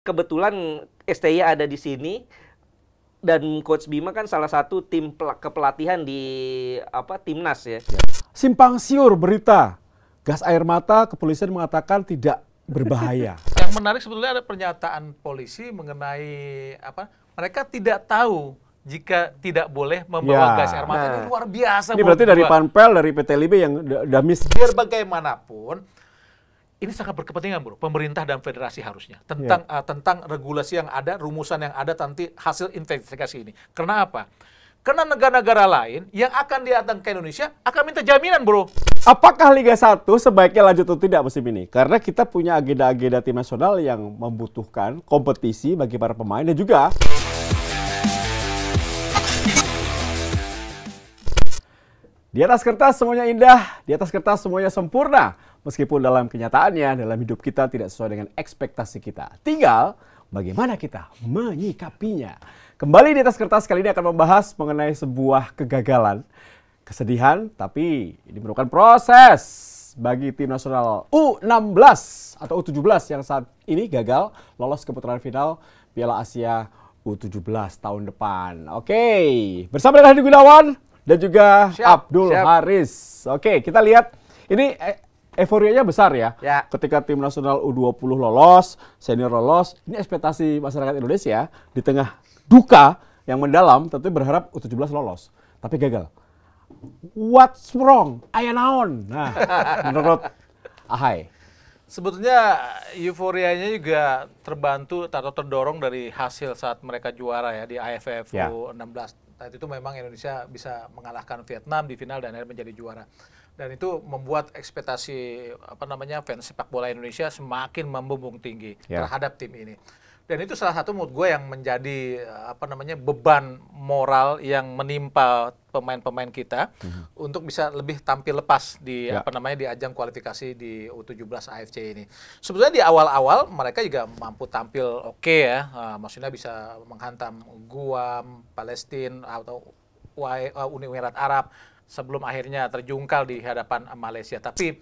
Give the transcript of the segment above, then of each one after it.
kebetulan STY ada di sini dan Coach Bima kan salah satu tim kepelatihan di timnas ya. Simpang siur berita gas air mata, kepolisian mengatakan tidak berbahaya. Yang menarik sebetulnya ada pernyataan polisi mengenai mereka tidak tahu jika tidak boleh membawa gas air mata. Ini luar biasa. Ini berarti dari Panpel, dari PT LIB yang damis. Biar bagaimanapun, ini sangat berkepentingan, bro. Pemerintah dan federasi harusnya tentang regulasi yang ada, rumusan yang ada, nanti hasil investigasi ini. Karena apa? Karena negara-negara lain yang akan datang ke Indonesia akan minta jaminan, bro. Apakah Liga 1 sebaiknya lanjut atau tidak musim ini? Karena kita punya agenda-agenda tim nasional yang membutuhkan kompetisi bagi para pemain dan juga di atas kertas semuanya indah, di atas kertas semuanya sempurna. Meskipun dalam kenyataannya, dalam hidup kita tidak sesuai dengan ekspektasi kita. Tinggal bagaimana kita menyikapinya. Kembali di atas kertas kali ini akan membahas mengenai sebuah kegagalan. Kesedihan, tapi ini merupakan proses bagi tim nasional U16 atau U17 yang saat ini gagal lolos ke putaran final Piala Asia U17 tahun depan. Oke, bersama dengan Hadi Gunawan dan juga Abdul Haris. Oke, kita lihat ini euforianya besar ya. Ketika tim nasional U20 lolos, senior lolos. Ini ekspektasi masyarakat Indonesia di tengah duka yang mendalam tentu berharap U17 lolos, tapi gagal. What's wrong? Aya naon? Nah, menurut Ahai. Sebetulnya euforianya juga terbantu atau terdorong dari hasil saat mereka juara ya di AFF U16. Saat itu memang Indonesia bisa mengalahkan Vietnam di final dan akhirnya menjadi juara. Dan itu membuat ekspektasi fans sepak bola Indonesia semakin membumbung tinggi terhadap tim ini. Dan itu salah satu menurut gue yang menjadi beban moral yang menimpa pemain-pemain kita untuk bisa lebih tampil lepas di di ajang kualifikasi di U17 AFC ini. Sebetulnya di awal-awal mereka juga mampu tampil oke ya. Maksudnya bisa menghantam Guam, Palestina atau Uni Emirat Arab sebelum akhirnya terjungkal di hadapan Malaysia. Tapi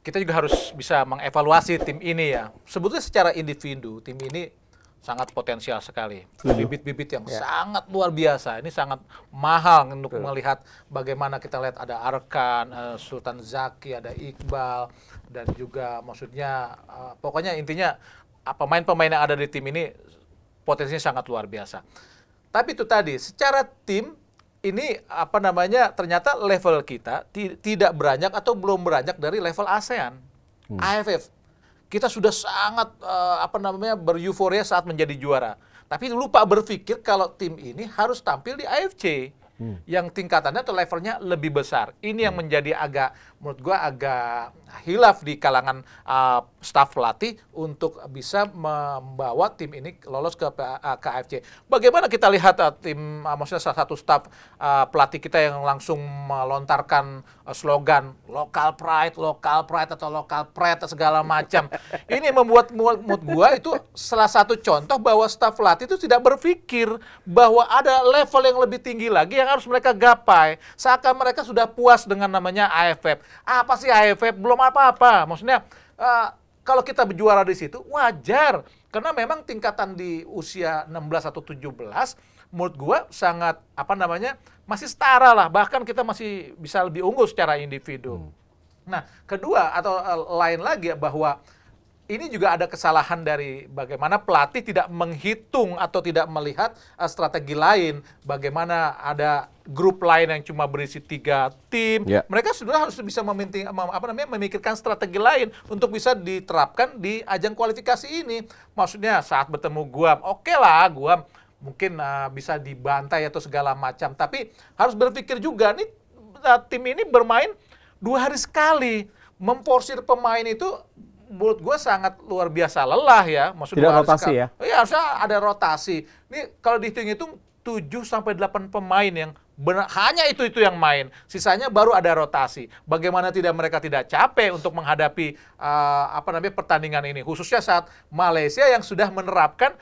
kita juga harus bisa mengevaluasi tim ini ya. Sebetulnya secara individu tim ini sangat potensial sekali. Bibit-bibit yang sangat luar biasa. Ini sangat mahal untuk melihat bagaimana kita lihat ada Arkan, Sultan Zaki, ada Iqbal, dan juga maksudnya pokoknya intinya pemain-pemain yang ada di tim ini potensinya sangat luar biasa. Tapi itu tadi, secara tim ini ternyata level kita tidak beranjak atau belum beranjak dari level ASEAN, AFF. Kita sudah sangat bereuforia saat menjadi juara. Tapi lupa berpikir kalau tim ini harus tampil di AFC. Yang tingkatannya atau levelnya lebih besar. Ini yang menjadi menurut gua agak hilaf di kalangan staf pelatih untuk bisa membawa tim ini lolos ke AFC. Bagaimana kita lihat maksudnya salah satu staf pelatih kita yang langsung melontarkan slogan local pride atau local pride segala macam. Ini membuat menurut gua itu salah satu contoh bahwa staf pelatih itu tidak berpikir bahwa ada level yang lebih tinggi lagi yang harus mereka gapai. Seakan mereka sudah puas dengan namanya AFF. Apa sih AFF? Belum apa-apa. Maksudnya kalau kita berjuara di situ wajar. Karena memang tingkatan di usia 16 atau 17 menurut gua sangat masih setara lah. Bahkan kita masih bisa lebih unggul secara individu. Nah, kedua atau lain lagi bahwa ini juga ada kesalahan dari bagaimana pelatih tidak menghitung atau tidak melihat strategi lain. Bagaimana ada grup lain yang cuma berisi 3 tim. Mereka sudah harus bisa memikirkan strategi lain untuk bisa diterapkan di ajang kualifikasi ini. Maksudnya saat bertemu Guam, oke lah Guam mungkin bisa dibantai atau segala macam. Tapi harus berpikir juga nih tim ini bermain 2 hari sekali. Memforsir pemain itu menurut gue sangat luar biasa lelah ya. Maksudnya tidak rotasi ya? Iya, harusnya ada rotasi. Ini kalau dihitung-hitung 7-8 pemain yang benar, hanya itu yang main. Sisanya baru ada rotasi. Bagaimana mereka tidak capek untuk menghadapi pertandingan ini. Khususnya saat Malaysia yang sudah menerapkan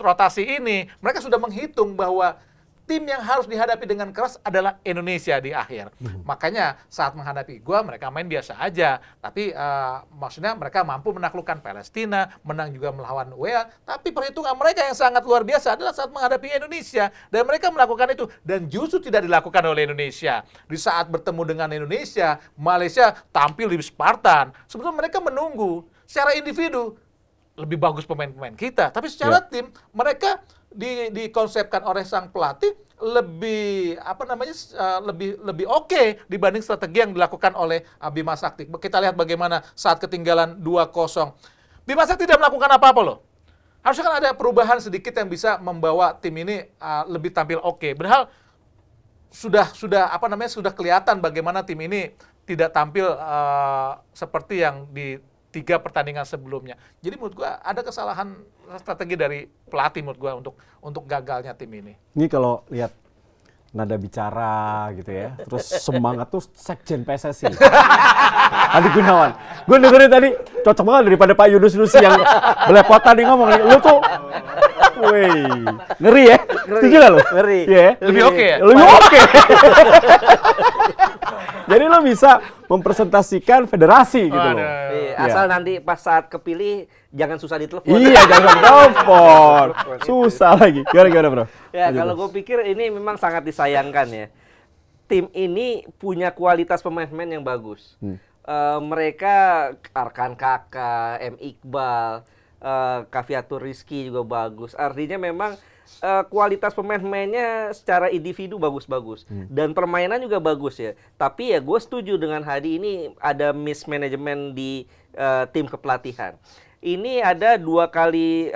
rotasi ini. Mereka sudah menghitung bahwa tim yang harus dihadapi dengan keras adalah Indonesia di akhir. Makanya saat menghadapi gua mereka main biasa aja, tapi maksudnya mereka mampu menaklukkan Palestina, menang juga melawan Wales, tapi perhitungan mereka yang sangat luar biasa adalah saat menghadapi Indonesia, dan mereka melakukan itu, dan justru tidak dilakukan oleh Indonesia. Di saat bertemu dengan Indonesia, Malaysia tampil lebih Spartan. Sebetulnya mereka menunggu secara individu lebih bagus pemain-pemain kita, tapi secara tim mereka dikonsepkan oleh sang pelatih lebih lebih oke dibanding strategi yang dilakukan oleh Bima Sakti. Kita lihat bagaimana saat ketinggalan 2-0. Bima Sakti tidak melakukan apa-apa loh. Harusnya kan ada perubahan sedikit yang bisa membawa tim ini lebih tampil oke. Padahal sudah kelihatan bagaimana tim ini tidak tampil seperti yang di 3 pertandingan sebelumnya. Jadi menurut gua ada kesalahan strategi dari pelatih menurut gua untuk gagalnya tim ini. Ini kalau lihat nada bicara gitu ya, terus semangat tuh Sekjen PSSI. Adi Gunawan. Gue dengerin tadi cocok banget daripada Pak Yunus Nusi yang belepotan nih ngomong. Lu tuh ngeri ya? Setuju gak lu? Ngeri. Yeah. Lebih oke ya? Lebih oke. Jadi lo bisa mempresentasikan federasi gitu loh. Asal nanti pas saat kepilih jangan susah ditelepon. Iya, jangan telepon. Susah lagi. Gimana bro? Ya, kalau gue pikir ini memang sangat disayangkan ya. Tim ini punya kualitas pemain-pemain yang bagus. Mereka Arkan Kakak, M. Iqbal, Kaviatur Rizky juga bagus. Artinya memang kualitas pemain-pemainnya secara individu bagus-bagus. Dan permainan juga bagus ya. Tapi ya gue setuju dengan Hadi, ini ada mismanagement di tim kepelatihan. Ini ada 2 kali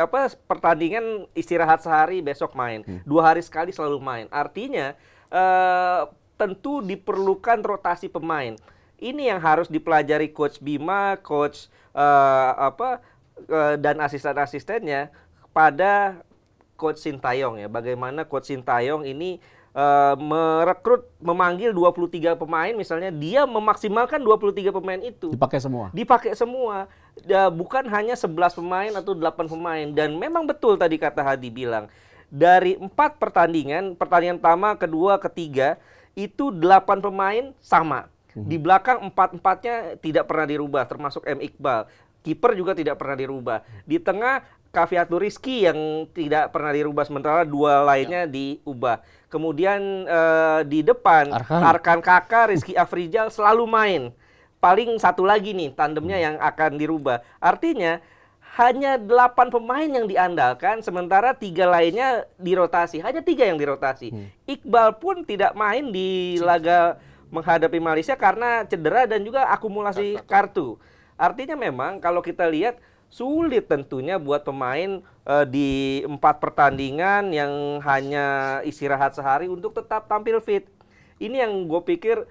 pertandingan istirahat sehari, besok main. 2 hari sekali selalu main. Artinya tentu diperlukan rotasi pemain. Ini yang harus dipelajari Coach Bima, Coach dan asisten-asistennya pada Coach Sintayong ya. Bagaimana Coach Sintayong ini memanggil 23 pemain, misalnya dia memaksimalkan 23 pemain itu. Dipakai semua. Dipakai semua. Bukan hanya 11 pemain atau 8 pemain. Dan memang betul tadi kata Hadi bilang, dari 4 pertandingan pertama, kedua, ketiga, itu 8 pemain sama. Di belakang 4-4-nya tidak pernah dirubah, termasuk M. Iqbal. Kiper juga tidak pernah dirubah. Di tengah Kaviatur Rizky yang tidak pernah dirubah, sementara 2 lainnya diubah. Kemudian di depan Arkan Kakak, Rizky Afrizal selalu main. Paling 1 lagi nih tandemnya yang akan dirubah. Artinya hanya 8 pemain yang diandalkan, sementara 3 lainnya dirotasi. Hanya 3 yang dirotasi. Iqbal pun tidak main di laga menghadapi Malaysia karena cedera dan juga akumulasi kartu. Artinya memang kalau kita lihat sulit tentunya buat pemain di 4 pertandingan yang hanya istirahat sehari untuk tetap tampil fit. Ini yang gue pikir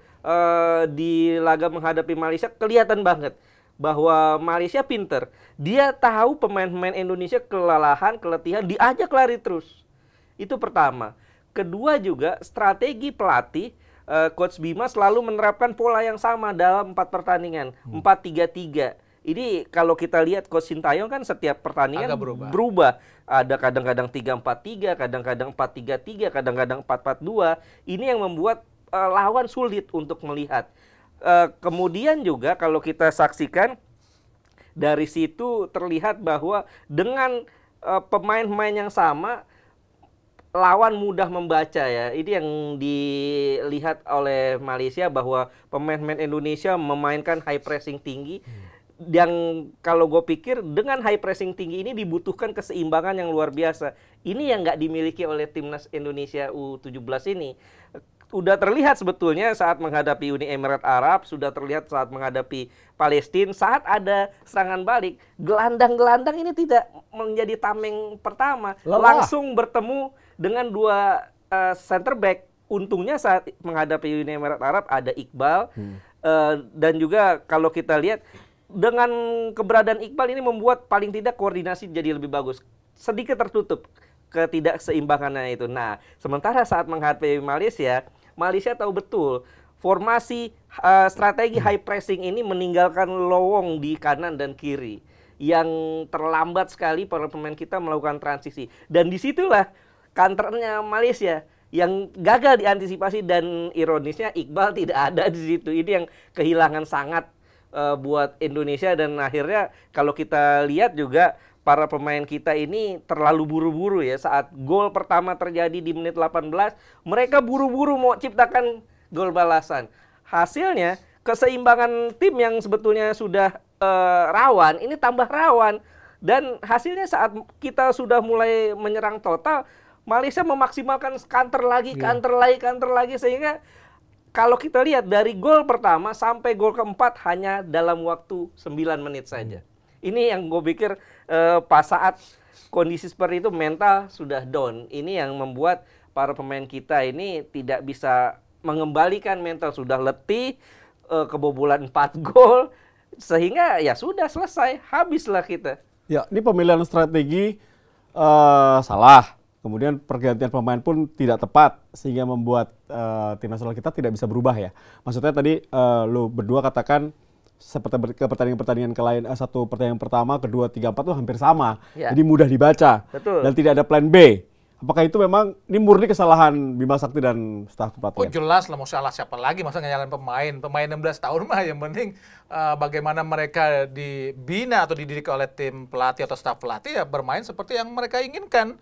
di laga menghadapi Malaysia kelihatan banget bahwa Malaysia pinter. Dia tahu pemain-pemain Indonesia kelelahan, keletihan, diajak lari terus. Itu pertama. Kedua juga strategi pelatih, Coach Bima selalu menerapkan pola yang sama dalam 4 pertandingan, 4-3-3. Ini kalau kita lihat Coach Sintayong kan setiap pertandingan berubah. Ada kadang-kadang 3-4-3, kadang-kadang 4-3-3, kadang-kadang 4-4-2. Ini yang membuat lawan sulit untuk melihat. Kemudian juga kalau kita saksikan dari situ terlihat bahwa dengan pemain-pemain yang sama, lawan mudah membaca ya. Ini yang dilihat oleh Malaysia bahwa pemain-pemain Indonesia memainkan high pressing tinggi. Yang kalau gue pikir dengan high pressing tinggi ini dibutuhkan keseimbangan yang luar biasa. Ini yang nggak dimiliki oleh timnas Indonesia U17 ini. Udah terlihat sebetulnya saat menghadapi Uni Emirat Arab, sudah terlihat saat menghadapi Palestina, saat ada serangan balik, gelandang-gelandang ini tidak menjadi tameng pertama. Langsung bertemu dengan 2 center back. Untungnya saat menghadapi Uni Emirat Arab ada Iqbal, dan juga kalau kita lihat dengan keberadaan Iqbal ini membuat paling tidak koordinasi jadi lebih bagus. Sedikit tertutup ketidakseimbangannya itu. Nah, sementara saat menghadapi Malaysia, Malaysia tahu betul formasi strategi high pressing ini meninggalkan lowong di kanan dan kiri yang terlambat sekali para pemain kita melakukan transisi. Dan disitulah counternya Malaysia. yang gagal diantisipasi, dan ironisnya Iqbal tidak ada di situ. Ini yang kehilangan sangat buat Indonesia, dan akhirnya kalau kita lihat juga para pemain kita ini terlalu buru-buru ya. Saat gol pertama terjadi di menit 18, mereka buru-buru mau ciptakan gol balasan. Hasilnya keseimbangan tim yang sebetulnya sudah rawan ini tambah rawan, dan hasilnya saat kita sudah mulai menyerang total, Malaysia memaksimalkan counter lagi, sehingga kalau kita lihat dari gol pertama sampai gol keempat hanya dalam waktu 9 menit saja. Ini yang gue pikir pas saat kondisi seperti itu mental sudah down. Ini yang membuat para pemain kita ini tidak bisa mengembalikan mental, sudah letih, kebobolan 4 gol, sehingga ya sudah selesai, habislah kita. Ya, ini pemilihan strategi salah. Kemudian pergantian pemain pun tidak tepat, sehingga membuat tim nasional kita tidak bisa berubah ya. Maksudnya tadi lo berdua katakan seperti ke pertandingan-pertandingan ke lain, satu pertandingan pertama, kedua, tiga, empat tuh hampir sama. Ya. Jadi mudah dibaca. Betul. Dan tidak ada plan B. Apakah itu memang ini murni kesalahan Bima Sakti dan staf kepelatihan? Oh jelas lah, mau salah siapa lagi, masa nyalain pemain 16 tahun mah, yang penting bagaimana mereka dibina atau dididik oleh tim pelatih atau staf pelatih ya bermain seperti yang mereka inginkan.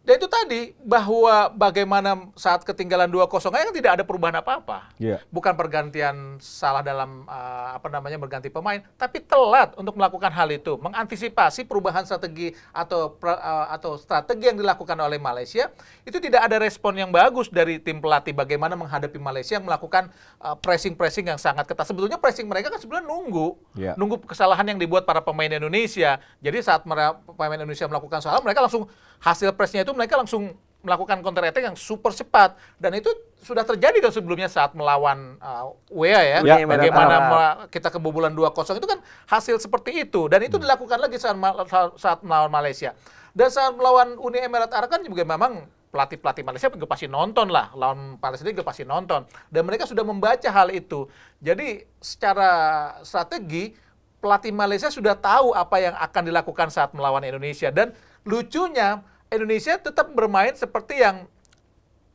Dan itu tadi, bahwa bagaimana saat ketinggalan 2-0 kan tidak ada perubahan apa-apa. Yeah. Bukan pergantian salah dalam berganti pemain, tapi telat untuk melakukan hal itu, mengantisipasi perubahan strategi atau strategi yang dilakukan oleh Malaysia. Itu tidak ada respon yang bagus dari tim pelatih bagaimana menghadapi Malaysia yang melakukan pressing-pressing yang sangat ketat. Sebetulnya pressing mereka kan sebenarnya nunggu kesalahan yang dibuat para pemain Indonesia. Jadi saat pemain Indonesia melakukan salah, mereka langsung hasil pressnya itu mereka langsung melakukan counter attack yang super cepat, dan itu sudah terjadi kan sebelumnya saat melawan WA ya, bagaimana kita kebobolan 2-0 itu kan hasil seperti itu, dan itu dilakukan lagi saat melawan Malaysia, dan saat melawan Uni Emirat Arab kan juga memang pelatih Malaysia juga pasti nonton lah, lawan Palestina juga pasti nonton, dan mereka sudah membaca hal itu. Jadi secara strategi pelatih Malaysia sudah tahu apa yang akan dilakukan saat melawan Indonesia, dan lucunya Indonesia tetap bermain seperti yang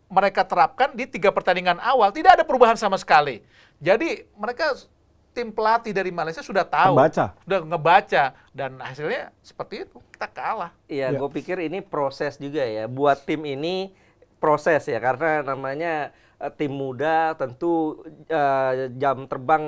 mereka terapkan di 3 pertandingan awal. Tidak ada perubahan sama sekali. Jadi mereka, tim pelatih dari Malaysia sudah tahu, sudah ngebaca, dan hasilnya seperti itu, kita kalah. Iya, gue pikir ini proses juga ya. Buat tim ini proses ya, karena namanya tim muda, tentu jam terbang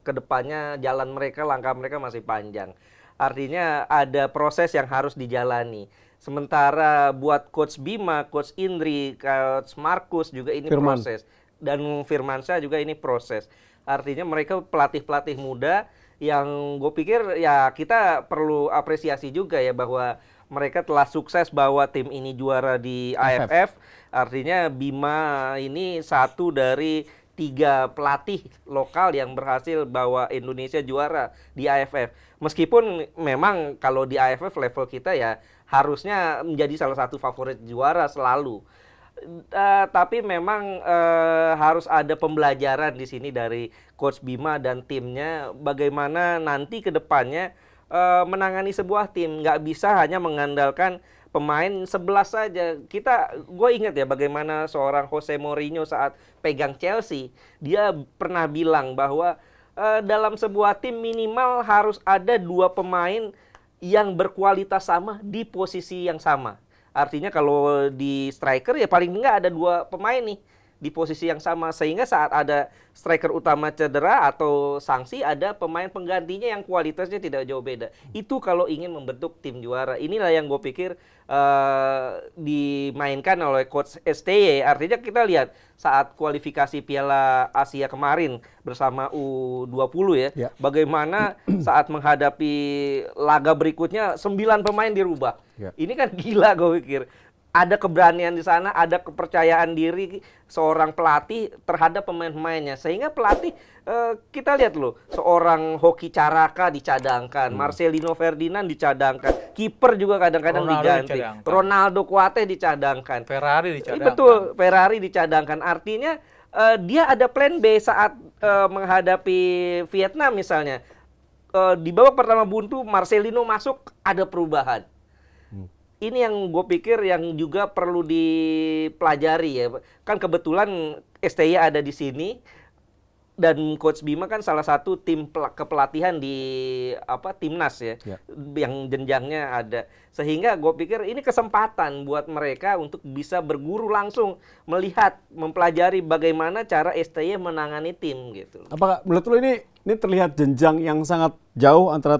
ke depannya, jalan mereka, langkah mereka masih panjang. Artinya ada proses yang harus dijalani. Sementara buat Coach Bima, Coach Indri, Coach Markus juga ini proses. Dan Firmansyah juga ini proses. Artinya mereka pelatih-pelatih muda yang gue pikir ya kita perlu apresiasi juga ya, bahwa mereka telah sukses bawa tim ini juara di AFF. Artinya Bima ini satu dari 3 pelatih lokal yang berhasil bawa Indonesia juara di AFF. Meskipun memang kalau di AFF level kita ya harusnya menjadi salah satu favorit juara selalu. Tapi memang harus ada pembelajaran di sini dari Coach Bima dan timnya, bagaimana nanti ke depannya menangani sebuah tim. Nggak bisa hanya mengandalkan pemain 11 saja. Gue ingat ya bagaimana seorang Jose Mourinho saat pegang Chelsea, dia pernah bilang bahwa dalam sebuah tim minimal harus ada 2 pemain yang berkualitas sama di posisi yang sama. Artinya kalau di striker ya paling enggak ada 2 pemain nih di posisi yang sama, sehingga saat ada striker utama cedera atau sanksi, ada pemain penggantinya yang kualitasnya tidak jauh beda. Itu kalau ingin membentuk tim juara. Inilah yang gue pikir dimainkan oleh Coach STY. Artinya kita lihat saat kualifikasi Piala Asia kemarin bersama U20 ya, bagaimana saat menghadapi laga berikutnya 9 pemain dirubah. Ini kan gila gue pikir. Ada keberanian di sana, ada kepercayaan diri seorang pelatih terhadap pemain-pemainnya. Sehingga pelatih, kita lihat loh, seorang Hoki Caraka dicadangkan, Marcelino Ferdinand dicadangkan, kiper juga kadang-kadang diganti, Ronaldo Kuate dicadangkan, Ferrari dicadangkan. Betul, Ferrari dicadangkan. Artinya dia ada plan B saat menghadapi Vietnam misalnya. Di babak pertama buntu, Marcelino masuk, ada perubahan. ini yang gue pikir yang juga perlu dipelajari ya. Kan kebetulan STY ada di sini dan Coach Bima kan salah satu tim kepelatihan di timnas ya, yang jenjangnya ada. Sehingga gue pikir ini kesempatan buat mereka untuk bisa berguru langsung, melihat, mempelajari bagaimana cara STY menangani tim gitu. Apakah menurut lo ini terlihat jenjang yang sangat jauh antara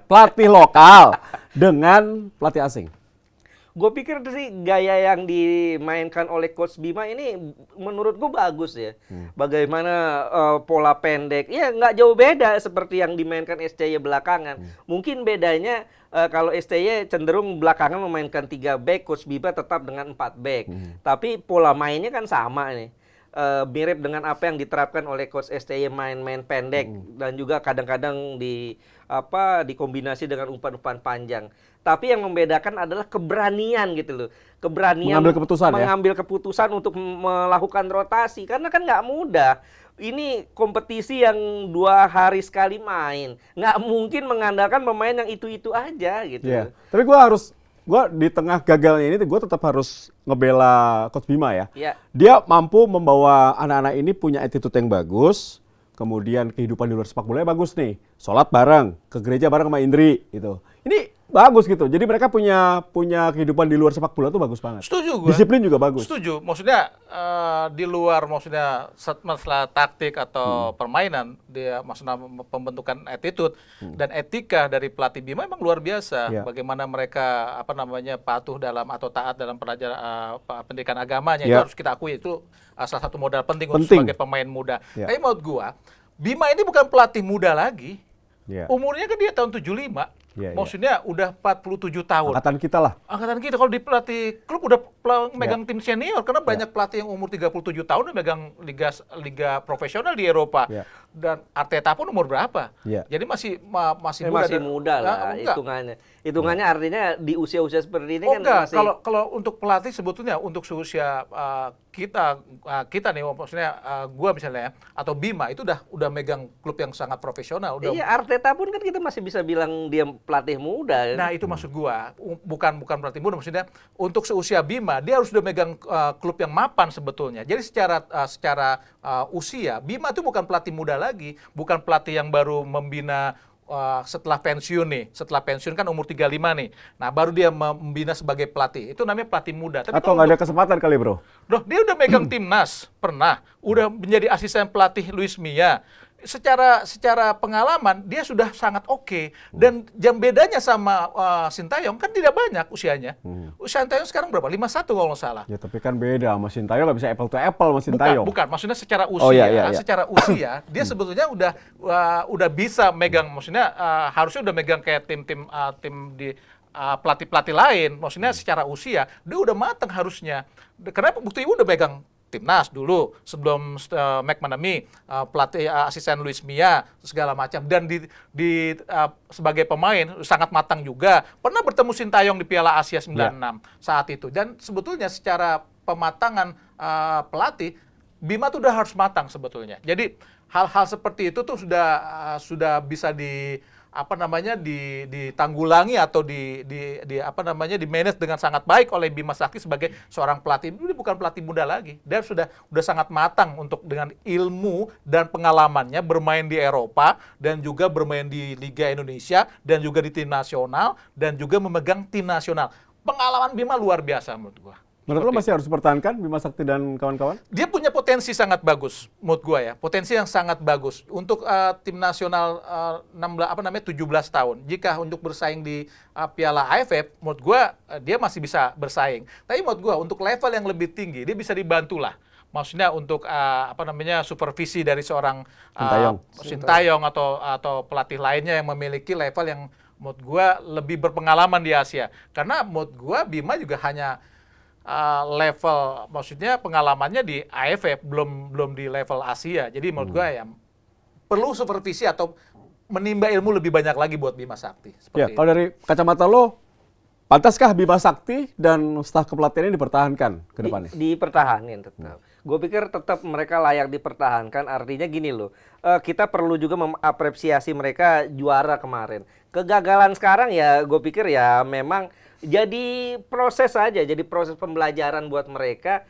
pelatih lokal dengan pelatih asing? Gue pikir sih gaya yang dimainkan oleh Coach Bima ini menurut gue bagus ya. Bagaimana pola pendek, ya nggak jauh beda seperti yang dimainkan STY belakangan. Mungkin bedanya kalau STY cenderung belakangan memainkan 3 back, Coach Bima tetap dengan 4 back. Tapi pola mainnya kan sama nih. Mirip dengan apa yang diterapkan oleh Coach STY, main-main pendek dan juga kadang-kadang dikombinasi dengan umpan-umpan panjang. Tapi yang membedakan adalah keberanian gitu loh. Keberanian mengambil keputusan untuk melakukan rotasi karena kan nggak mudah. Ini kompetisi yang 2 hari sekali main. Nggak mungkin mengandalkan pemain yang itu-itu aja gitu. Yeah. Tapi gue di tengah gagalnya ini gue tetap harus ngebela Coach Bima ya. Dia mampu membawa anak-anak ini punya attitude yang bagus, kemudian kehidupan di luar sepak bola bagus nih. Sholat bareng, ke gereja bareng sama Indri gitu. Ini bagus gitu. Jadi mereka punya kehidupan di luar sepak bola tuh bagus banget. Setuju gue. Disiplin juga bagus. Setuju. Maksudnya di luar masalah taktik atau permainan, dia maksudnya pembentukan attitude dan etika dari pelatih Bima memang luar biasa. Bagaimana mereka patuh dalam atau taat dalam pendidikan agamanya itu harus kita akui, itu salah satu modal penting. Untuk sebagai pemain muda. Tapi menurut gua Bima ini bukan pelatih muda lagi. Umurnya kan dia tahun 75. Maksudnya udah 47 tahun. Angkatan kita lah. Angkatan kita. Kalau di pelatih klub udah megang tim senior. Karena banyak pelatih yang umur 37 tahun udah megang liga profesional di Eropa. Dan Arteta pun umur berapa? Jadi masih muda lah hitungannya. Hitungannya artinya di usia-usia seperti ini kan masih... Kalau untuk pelatih sebetulnya untuk seusia kita nih, maksudnya gua misalnya atau Bima itu udah megang klub yang sangat profesional. Iya, Arteta pun kan kita masih bisa bilang dia pelatih muda. Nah itu maksud gua, bukan pelatih muda, maksudnya untuk seusia Bima dia harus udah megang klub yang mapan sebetulnya. Jadi secara usia Bima itu bukan pelatih muda lagi, bukan pelatih yang baru membina setelah pensiun nih. Setelah pensiun kan umur 35 nih. Nah, baru dia membina sebagai pelatih. Itu namanya pelatih muda. Tapi atau nggak ada kesempatan kali, Bro? Dia udah megang timnas, pernah. Udah menjadi asisten pelatih Luis Milla. Secara pengalaman dia sudah sangat oke. Dan jam bedanya sama Sintayong kan tidak banyak usianya. Sintayong sekarang berapa? 51 kalau nggak salah. Ya tapi kan beda sama Sintayong, nggak bisa apple to apple sama Sintayong. Bukan. Maksudnya secara usia, secara usia dia sebetulnya udah bisa megang. Maksudnya harusnya udah megang kayak tim di pelatih-pelatih lain. Maksudnya secara usia dia udah matang harusnya. Karena buktinya udah megang timnas dulu sebelum McManamy, pelatih asisten Luis Milla segala macam, dan sebagai pemain sangat matang juga. Pernah bertemu Sintayong di Piala Asia 96 saat itu. Dan sebetulnya secara pematangan pelatih Bima tuh udah harus matang sebetulnya. Jadi hal-hal seperti itu tuh sudah bisa ditanggulangi atau di manage dengan sangat baik oleh Bima Sakti sebagai seorang pelatih. Ini bukan pelatih muda lagi. Dia sudah sangat matang untuk dengan ilmu dan pengalamannya bermain di Eropa dan juga bermain di Liga Indonesia dan juga di tim nasional dan juga memegang tim nasional. Pengalaman Bima luar biasa menurut gua. Menurut lo masih harus dipertahankan Bima Sakti dan kawan-kawan? Dia punya potensi sangat bagus, menurut gua ya. Potensi yang sangat bagus untuk tim nasional 17 tahun. Jika untuk bersaing di Piala AFF, menurut gua dia masih bisa bersaing. Tapi menurut gua untuk level yang lebih tinggi dia bisa dibantu lah. Maksudnya untuk supervisi dari seorang Sintayong atau pelatih lainnya yang memiliki level yang menurut gua lebih berpengalaman di Asia. Karena menurut gua Bima juga hanya level, maksudnya pengalamannya di AFF, belum di level Asia. Jadi menurut gue ya perlu supervisi atau menimba ilmu lebih banyak lagi buat Bima Sakti. Kalau dari kacamata lo, pantaskah Bima Sakti dan staf kepelatihannya dipertahankan ke depannya? Dipertahanin tetap. gue pikir tetap mereka layak dipertahankan. Artinya gini loh, kita perlu juga mengapresiasi mereka juara kemarin. Kegagalan sekarang ya gue pikir ya memang jadi proses saja, jadi proses pembelajaran buat mereka,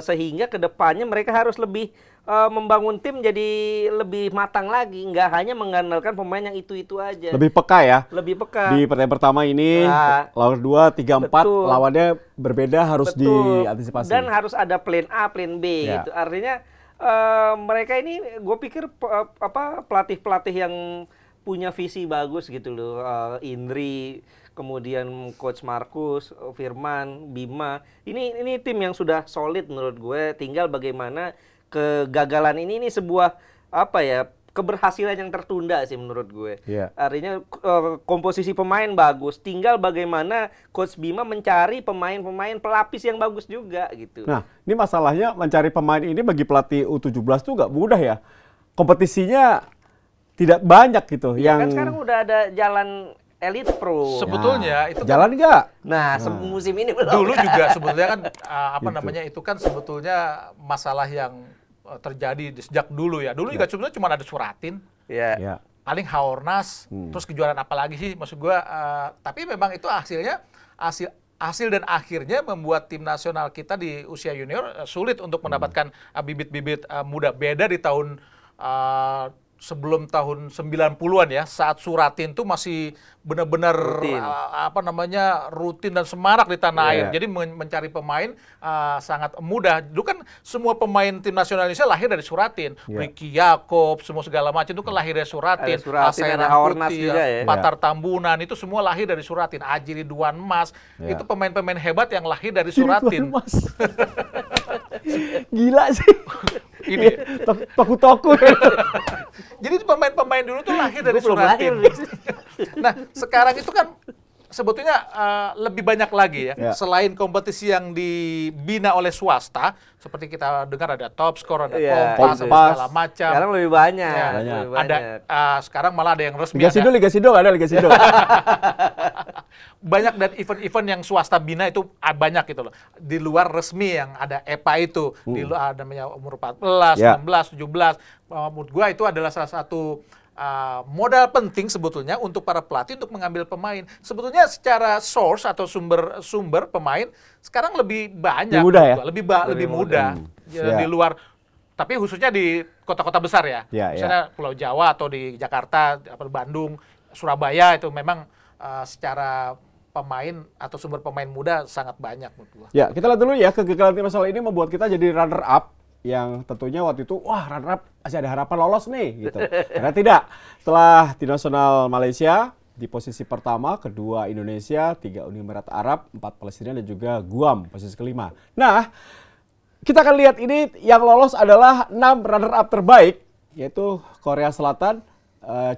sehingga kedepannya mereka harus lebih membangun tim jadi lebih matang lagi, nggak hanya mengandalkan pemain yang itu-itu aja. Lebih peka ya. Lebih peka. Di pertandingan pertama ini, lawan 2, 3, 4 lawannya berbeda, harus diantisipasi. Dan harus ada plan A, plan B gitu. Artinya mereka ini gue pikir pelatih-pelatih yang punya visi bagus gitu loh. Indri, kemudian Coach Markus, Firman, Bima. Ini tim yang sudah solid menurut gue. Tinggal bagaimana kegagalan ini sebuah keberhasilan yang tertunda sih menurut gue. Artinya komposisi pemain bagus, tinggal bagaimana Coach Bima mencari pemain-pemain pelapis yang bagus juga gitu. Nah, ini masalahnya mencari pemain ini bagi pelatih U17 tuh nggak mudah ya. Kompetisinya tidak banyak gitu. Kan sekarang udah ada jalan Elite Pro. Sebetulnya itu jalan nggak? Nah, musim ini belum. Dulu juga sebetulnya kan itu kan sebetulnya masalah yang terjadi sejak dulu ya. Dulu juga sebenarnya cuma ada Suratin. Paling Haornas, terus kejuaraan apa lagi sih maksud gua, tapi memang itu hasil dan akhirnya membuat tim nasional kita di usia junior sulit untuk mendapatkan bibit-bibit muda. Beda di tahun sebelum tahun 90-an ya, saat Suratin tuh masih benar-benar rutin dan semarak di tanah air. Jadi mencari pemain sangat mudah. Dulu kan semua pemain tim nasional Indonesia lahir dari Suratin. Ricky Yakob, semua segala macam itu kan lahir dari Suratin. Ada Haornas juga ya. Patar Tambunan itu semua lahir dari Suratin. Aji Ridwan Mas, itu pemain-pemain hebat yang lahir dari Suratin. Gila sih. Ini toku-toku. Jadi pemain-pemain dulu tuh lahir dari Suratin. Nah, sekarang itu kan sebetulnya lebih banyak lagi ya. Selain kompetisi yang dibina oleh swasta, seperti kita dengar ada Top Score, ada Kompas, segala macam. Sekarang lebih banyak. Ada sekarang malah ada yang resmi. Liga Sido ada Liga Sido. Banyak dan event-event yang swasta bina itu banyak gitu loh. Di luar resmi yang ada EPA itu, di luar namanya umur 14, 16, 17. Menurut gua itu adalah salah satu modal penting sebetulnya untuk para pelatih untuk mengambil pemain. Sebetulnya secara source atau sumber pemain sekarang lebih banyak, lebih mudah di luar. Tapi khususnya di kota-kota besar ya, misalnya Pulau Jawa atau di Jakarta, Bandung, Surabaya itu memang secara pemain atau sumber pemain muda sangat banyak menurut gua. Ya, kita lihat dulu ya, kegagalan tim nasional ini membuat kita jadi runner up yang tentunya waktu itu runner up masih ada harapan lolos nih gitu. Karena tidak. Setelah tim nasional Malaysia di posisi pertama, kedua Indonesia, 3 Uni Emirat Arab, 4 Palestina dan juga Guam posisi kelima. Nah, kita akan lihat ini yang lolos adalah 6 runner up terbaik, yaitu Korea Selatan,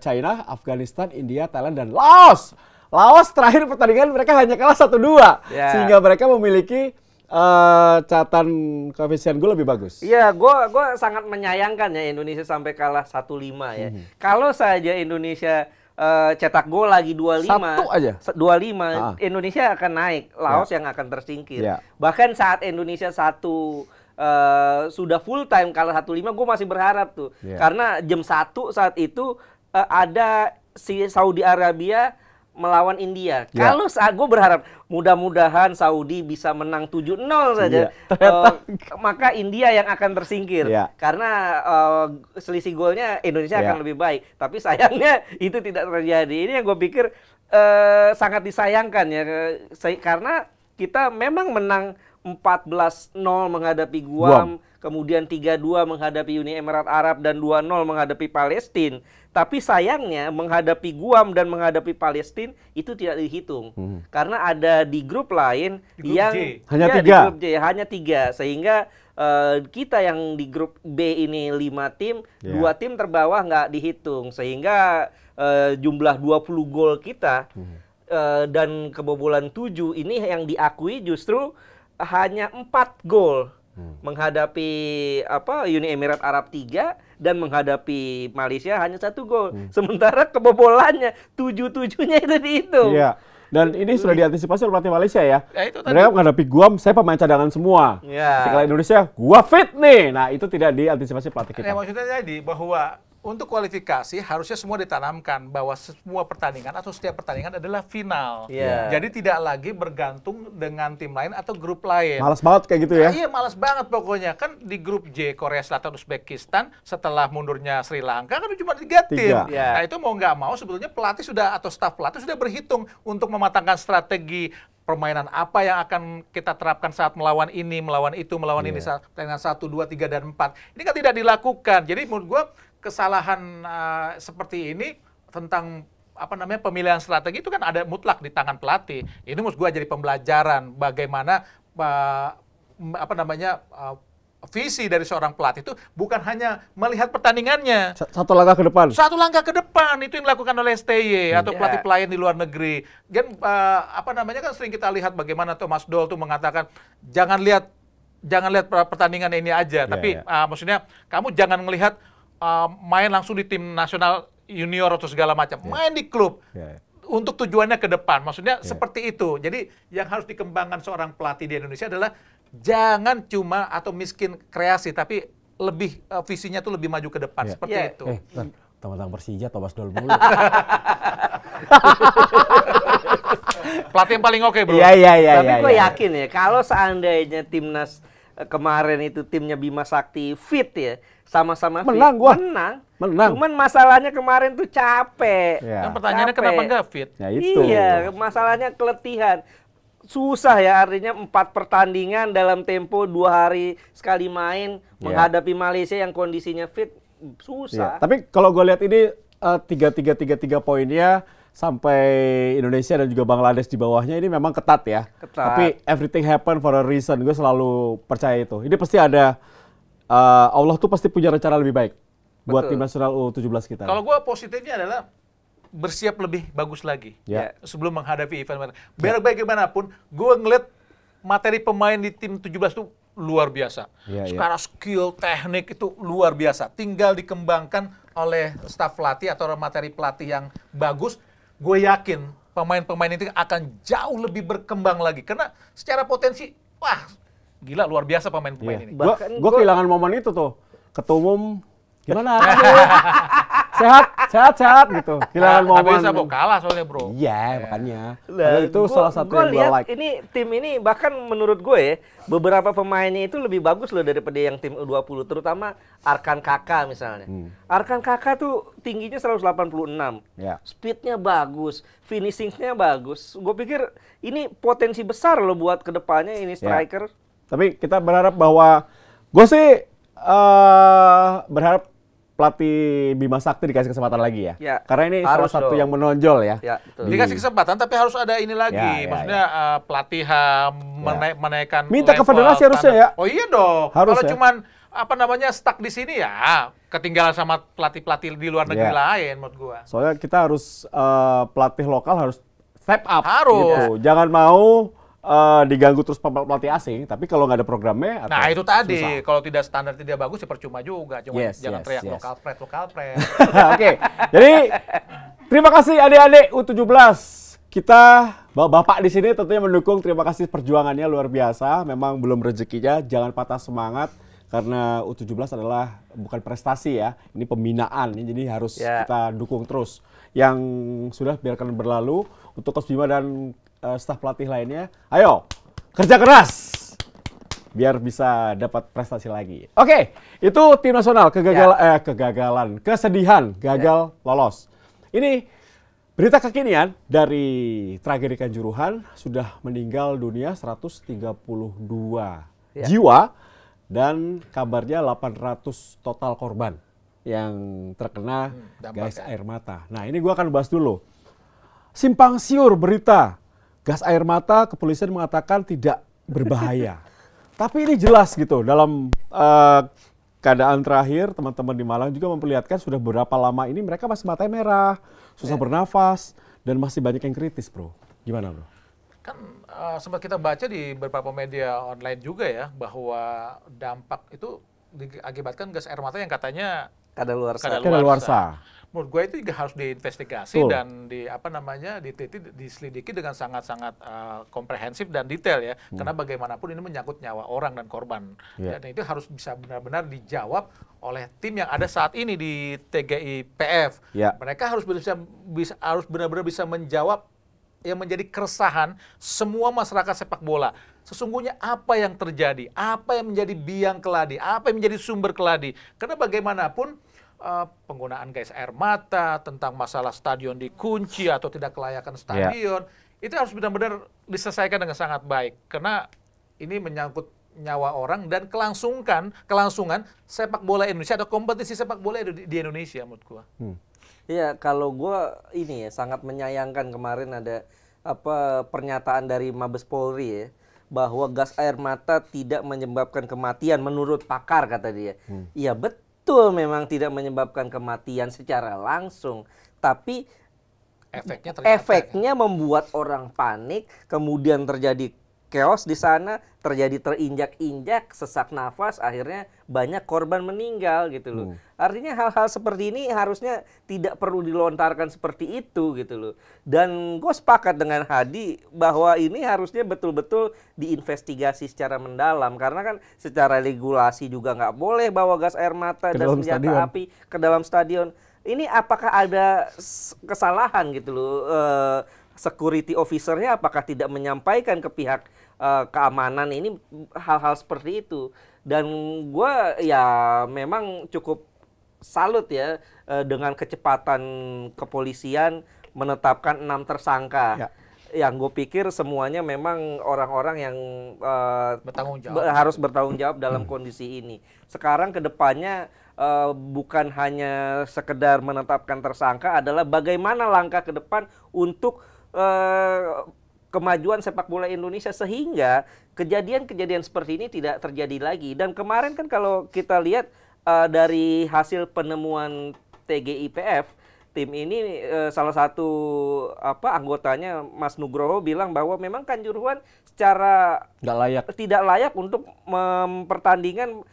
China, Afghanistan, India, Thailand dan Laos. Laos terakhir pertandingan mereka hanya kalah 1-2 sehingga mereka memiliki catatan koefisien gol lebih bagus. Iya, gue sangat menyayangkan ya Indonesia sampai kalah 1-5 ya. Kalau saja Indonesia cetak gol lagi 25, Indonesia akan naik, Laos yang akan tersingkir. Bahkan saat Indonesia sudah full time kalah 1-5, gue masih berharap tuh. Karena jam 1 saat itu ada si Saudi Arabia melawan India. Kalau gue berharap mudah-mudahan Saudi bisa menang 7-0 saja. Maka India yang akan tersingkir. Karena selisih golnya Indonesia akan lebih baik. Tapi sayangnya itu tidak terjadi. Ini yang gue pikir sangat disayangkan ya. Karena kita memang menang 14-0 menghadapi Guam, kemudian 3-2 menghadapi Uni Emirat Arab dan 2-0 menghadapi Palestina. Tapi sayangnya menghadapi Guam dan menghadapi Palestina itu tidak dihitung. Karena ada di grup lain yang hanya 3. Di grup J hanya 3 sehingga kita yang di grup B ini 5 tim, 2 tim terbawah nggak dihitung sehingga jumlah 20 gol kita dan kebobolan 7 ini yang diakui justru hanya 4 gol menghadapi Uni Emirat Arab 3 dan menghadapi Malaysia hanya 1 gol. Sementara kebobolannya 7-7-nya itu dihitung. Dan ini sudah diantisipasi oleh pelatih Malaysia ya. Ya, itu tadi. Mereka menghadapi gua, saya pemain cadangan semua. Ya. Ketika Indonesia, gua fit nih. Nah, itu tidak diantisipasi pelatih kita. Ya, maksudnya jadi bahwa untuk kualifikasi harusnya semua ditanamkan bahwa semua pertandingan atau setiap pertandingan adalah final. Iya. Jadi tidak lagi bergantung dengan tim lain atau grup lain. Malas banget kayak gitu ya. Iya, malas banget pokoknya. Kan di grup J, Korea Selatan, Uzbekistan, setelah mundurnya Sri Lanka kan cuma 3 tim. Tiga. Ya. Nah, itu mau nggak mau sebetulnya pelatih sudah atau staf pelatih sudah berhitung untuk mematangkan strategi permainan apa yang akan kita terapkan saat melawan ini, melawan itu, melawan ini, saat pertandingan 1, 2, 3, dan 4. Ini kan tidak dilakukan. Jadi menurut gua kesalahan seperti ini tentang pemilihan strategi itu kan ada mutlak di tangan pelatih. Ini menurut gua jadi pembelajaran bagaimana visi dari seorang pelatih itu bukan hanya melihat pertandingannya. Satu langkah ke depan. Satu langkah ke depan itu yang dilakukan oleh STY atau pelatih pelayan di luar negeri. Dan kan sering kita lihat bagaimana Thomas Doll tuh mengatakan jangan lihat pertandingan ini aja, tapi maksudnya kamu jangan melihat main langsung di tim nasional junior atau segala macam. Main di klub. Untuk tujuannya ke depan. Maksudnya seperti itu. Jadi yang harus dikembangkan seorang pelatih di Indonesia adalah jangan cuma atau miskin kreasi, tapi lebih visinya tuh lebih maju ke depan. Seperti itu. Tentang Persija, Thomas Doll mulu. Pelatih yang paling oke, bro. Iya. Tapi gue yakin ya, kalau seandainya timnas kemarin itu timnya Bima Sakti fit ya, sama-sama fit, menang. Cuman masalahnya kemarin tuh capek. Dan pertanyaannya kenapa nggak fit? Ya itu. Iya, masalahnya keletihan. Susah ya, artinya 4 pertandingan dalam tempo 2 hari sekali main menghadapi Malaysia yang kondisinya fit, susah. Tapi kalau gue lihat ini 3 poinnya sampai Indonesia dan juga Bangladesh di bawahnya ini memang ketat ya. Tapi everything happen for a reason. Gue selalu percaya itu. Ini pasti ada Allah tuh pasti punya rencana lebih baik buat tim nasional U17 kita. Kalau gue positifnya adalah bersiap lebih bagus lagi sebelum menghadapi event. Biar bagaimanapun, gue ngeliat materi pemain di tim 17 itu luar biasa. Secara skill, teknik itu luar biasa. Tinggal dikembangkan oleh staf pelatih atau materi pelatih yang bagus. Gue yakin pemain-pemain itu akan jauh lebih berkembang lagi. Karena secara potensi, wah gila luar biasa pemain-pemain ini. Gue kehilangan momen itu tuh. Ketua umum, gimana? sehat gitu. Kehilangan momen. Tapi bisa kalah soalnya, bro. Iya, makanya. Itu salah satu yang gue like. Ini tim ini bahkan menurut gue ya, beberapa pemainnya itu lebih bagus loh daripada yang tim U20, terutama Arkan Kakak misalnya. Arkan Kakak tuh tingginya 186. Speednya bagus, finishingnya bagus. Gue pikir ini potensi besar loh buat kedepannya ini striker. Tapi kita berharap bahwa gue sih berharap pelatih Bima Sakti dikasih kesempatan lagi ya. Karena ini salah satu yang menonjol ya. Dikasih kesempatan tapi harus ada ini lagi. Maksudnya pelatihan menaikkan minta ke federasi harusnya ya. Oh iya dong. Harus kalau cuman stuck di sini ya ketinggalan sama pelatih-pelatih di luar negeri lain menurut gua. Soalnya kita harus pelatih lokal harus step up. Harus. Gitu. Jangan mau diganggu terus pelatih asing, tapi kalau nggak ada programnya, nah itu tadi, kalau tidak standar tidak bagus ya percuma juga, jangan teriak lokal pret. Oke, jadi terima kasih adik-adik U17, kita bapak di sini tentunya mendukung, terima kasih perjuangannya luar biasa, memang belum rezekinya, jangan patah semangat karena U17 adalah bukan prestasi ya, ini pembinaan, jadi harus kita dukung terus. Yang sudah biarkan berlalu, untuk Coach Bima dan staf pelatih lainnya, ayo kerja keras biar bisa dapat prestasi lagi. Oke, itu tim nasional kegagalan, kesedihan, gagal lolos. Ini berita kekinian dari tragedi Kanjuruhan, sudah meninggal dunia 132 jiwa dan kabarnya 800 total korban yang terkena gas air mata. Nah, ini gua akan bahas dulu. Simpang siur berita. Gas air mata, kepolisian mengatakan tidak berbahaya. Tapi ini jelas gitu, dalam keadaan terakhir, teman-teman di Malang juga memperlihatkan sudah berapa lama ini mereka masih matanya merah, susah bernafas, dan masih banyak yang kritis, bro. Gimana, bro? Kan sempat kita baca di beberapa media online juga ya, bahwa dampak itu diakibatkan gas air mata yang katanya kadaluarsa. menurut gue itu juga harus diinvestigasi dan diselidiki dengan sangat-sangat komprehensif dan detail ya. Karena bagaimanapun ini menyangkut nyawa orang dan korban. Dan itu harus bisa benar-benar dijawab oleh tim yang ada saat ini di TGIPF. Mereka harus benar-benar bisa menjawab yang menjadi keresahan semua masyarakat sepak bola. Sesungguhnya apa yang terjadi, apa yang menjadi biang keladi, apa yang menjadi sumber keladi. Karena bagaimanapun penggunaan gas air mata, tentang masalah stadion dikunci atau tidak kelayakan stadion, itu harus benar-benar diselesaikan dengan sangat baik. Karena ini menyangkut nyawa orang dan kelangsungan sepak bola Indonesia atau kompetisi sepak bola di Indonesia menurut gua. Iya, kalau gua ini ya sangat menyayangkan kemarin ada pernyataan dari Mabes Polri ya, bahwa gas air mata tidak menyebabkan kematian menurut pakar kata dia. Iya betul, memang tidak menyebabkan kematian secara langsung, tapi efeknya membuat orang panik, kemudian terjadi chaos di sana, terjadi terinjak-injak, sesak nafas, akhirnya banyak korban meninggal gitu loh. Artinya hal-hal seperti ini harusnya tidak perlu dilontarkan seperti itu gitu loh. Dan gue sepakat dengan Hadi bahwa ini harusnya betul-betul diinvestigasi secara mendalam, karena kan secara regulasi juga nggak boleh bawa gas air mata dan senjata api ke dalam stadion. Ini apakah ada kesalahan gitu loh? Security officer-nya apakah tidak menyampaikan ke pihak keamanan ini hal-hal seperti itu. Dan gue ya memang cukup salut ya dengan kecepatan kepolisian menetapkan 6 tersangka. Yang gue pikir semuanya memang orang-orang yang harus bertanggung jawab dalam kondisi ini. Sekarang kedepannya bukan hanya sekedar menetapkan tersangka, adalah bagaimana langkah ke depan untuk kemajuan sepak bola Indonesia sehingga kejadian-kejadian seperti ini tidak terjadi lagi. Dan kemarin kan kalau kita lihat dari hasil penemuan TGIPF, tim ini salah satu anggotanya Mas Nugroho bilang bahwa memang Kanjuruhan secara tidak layak untuk mempertandingkan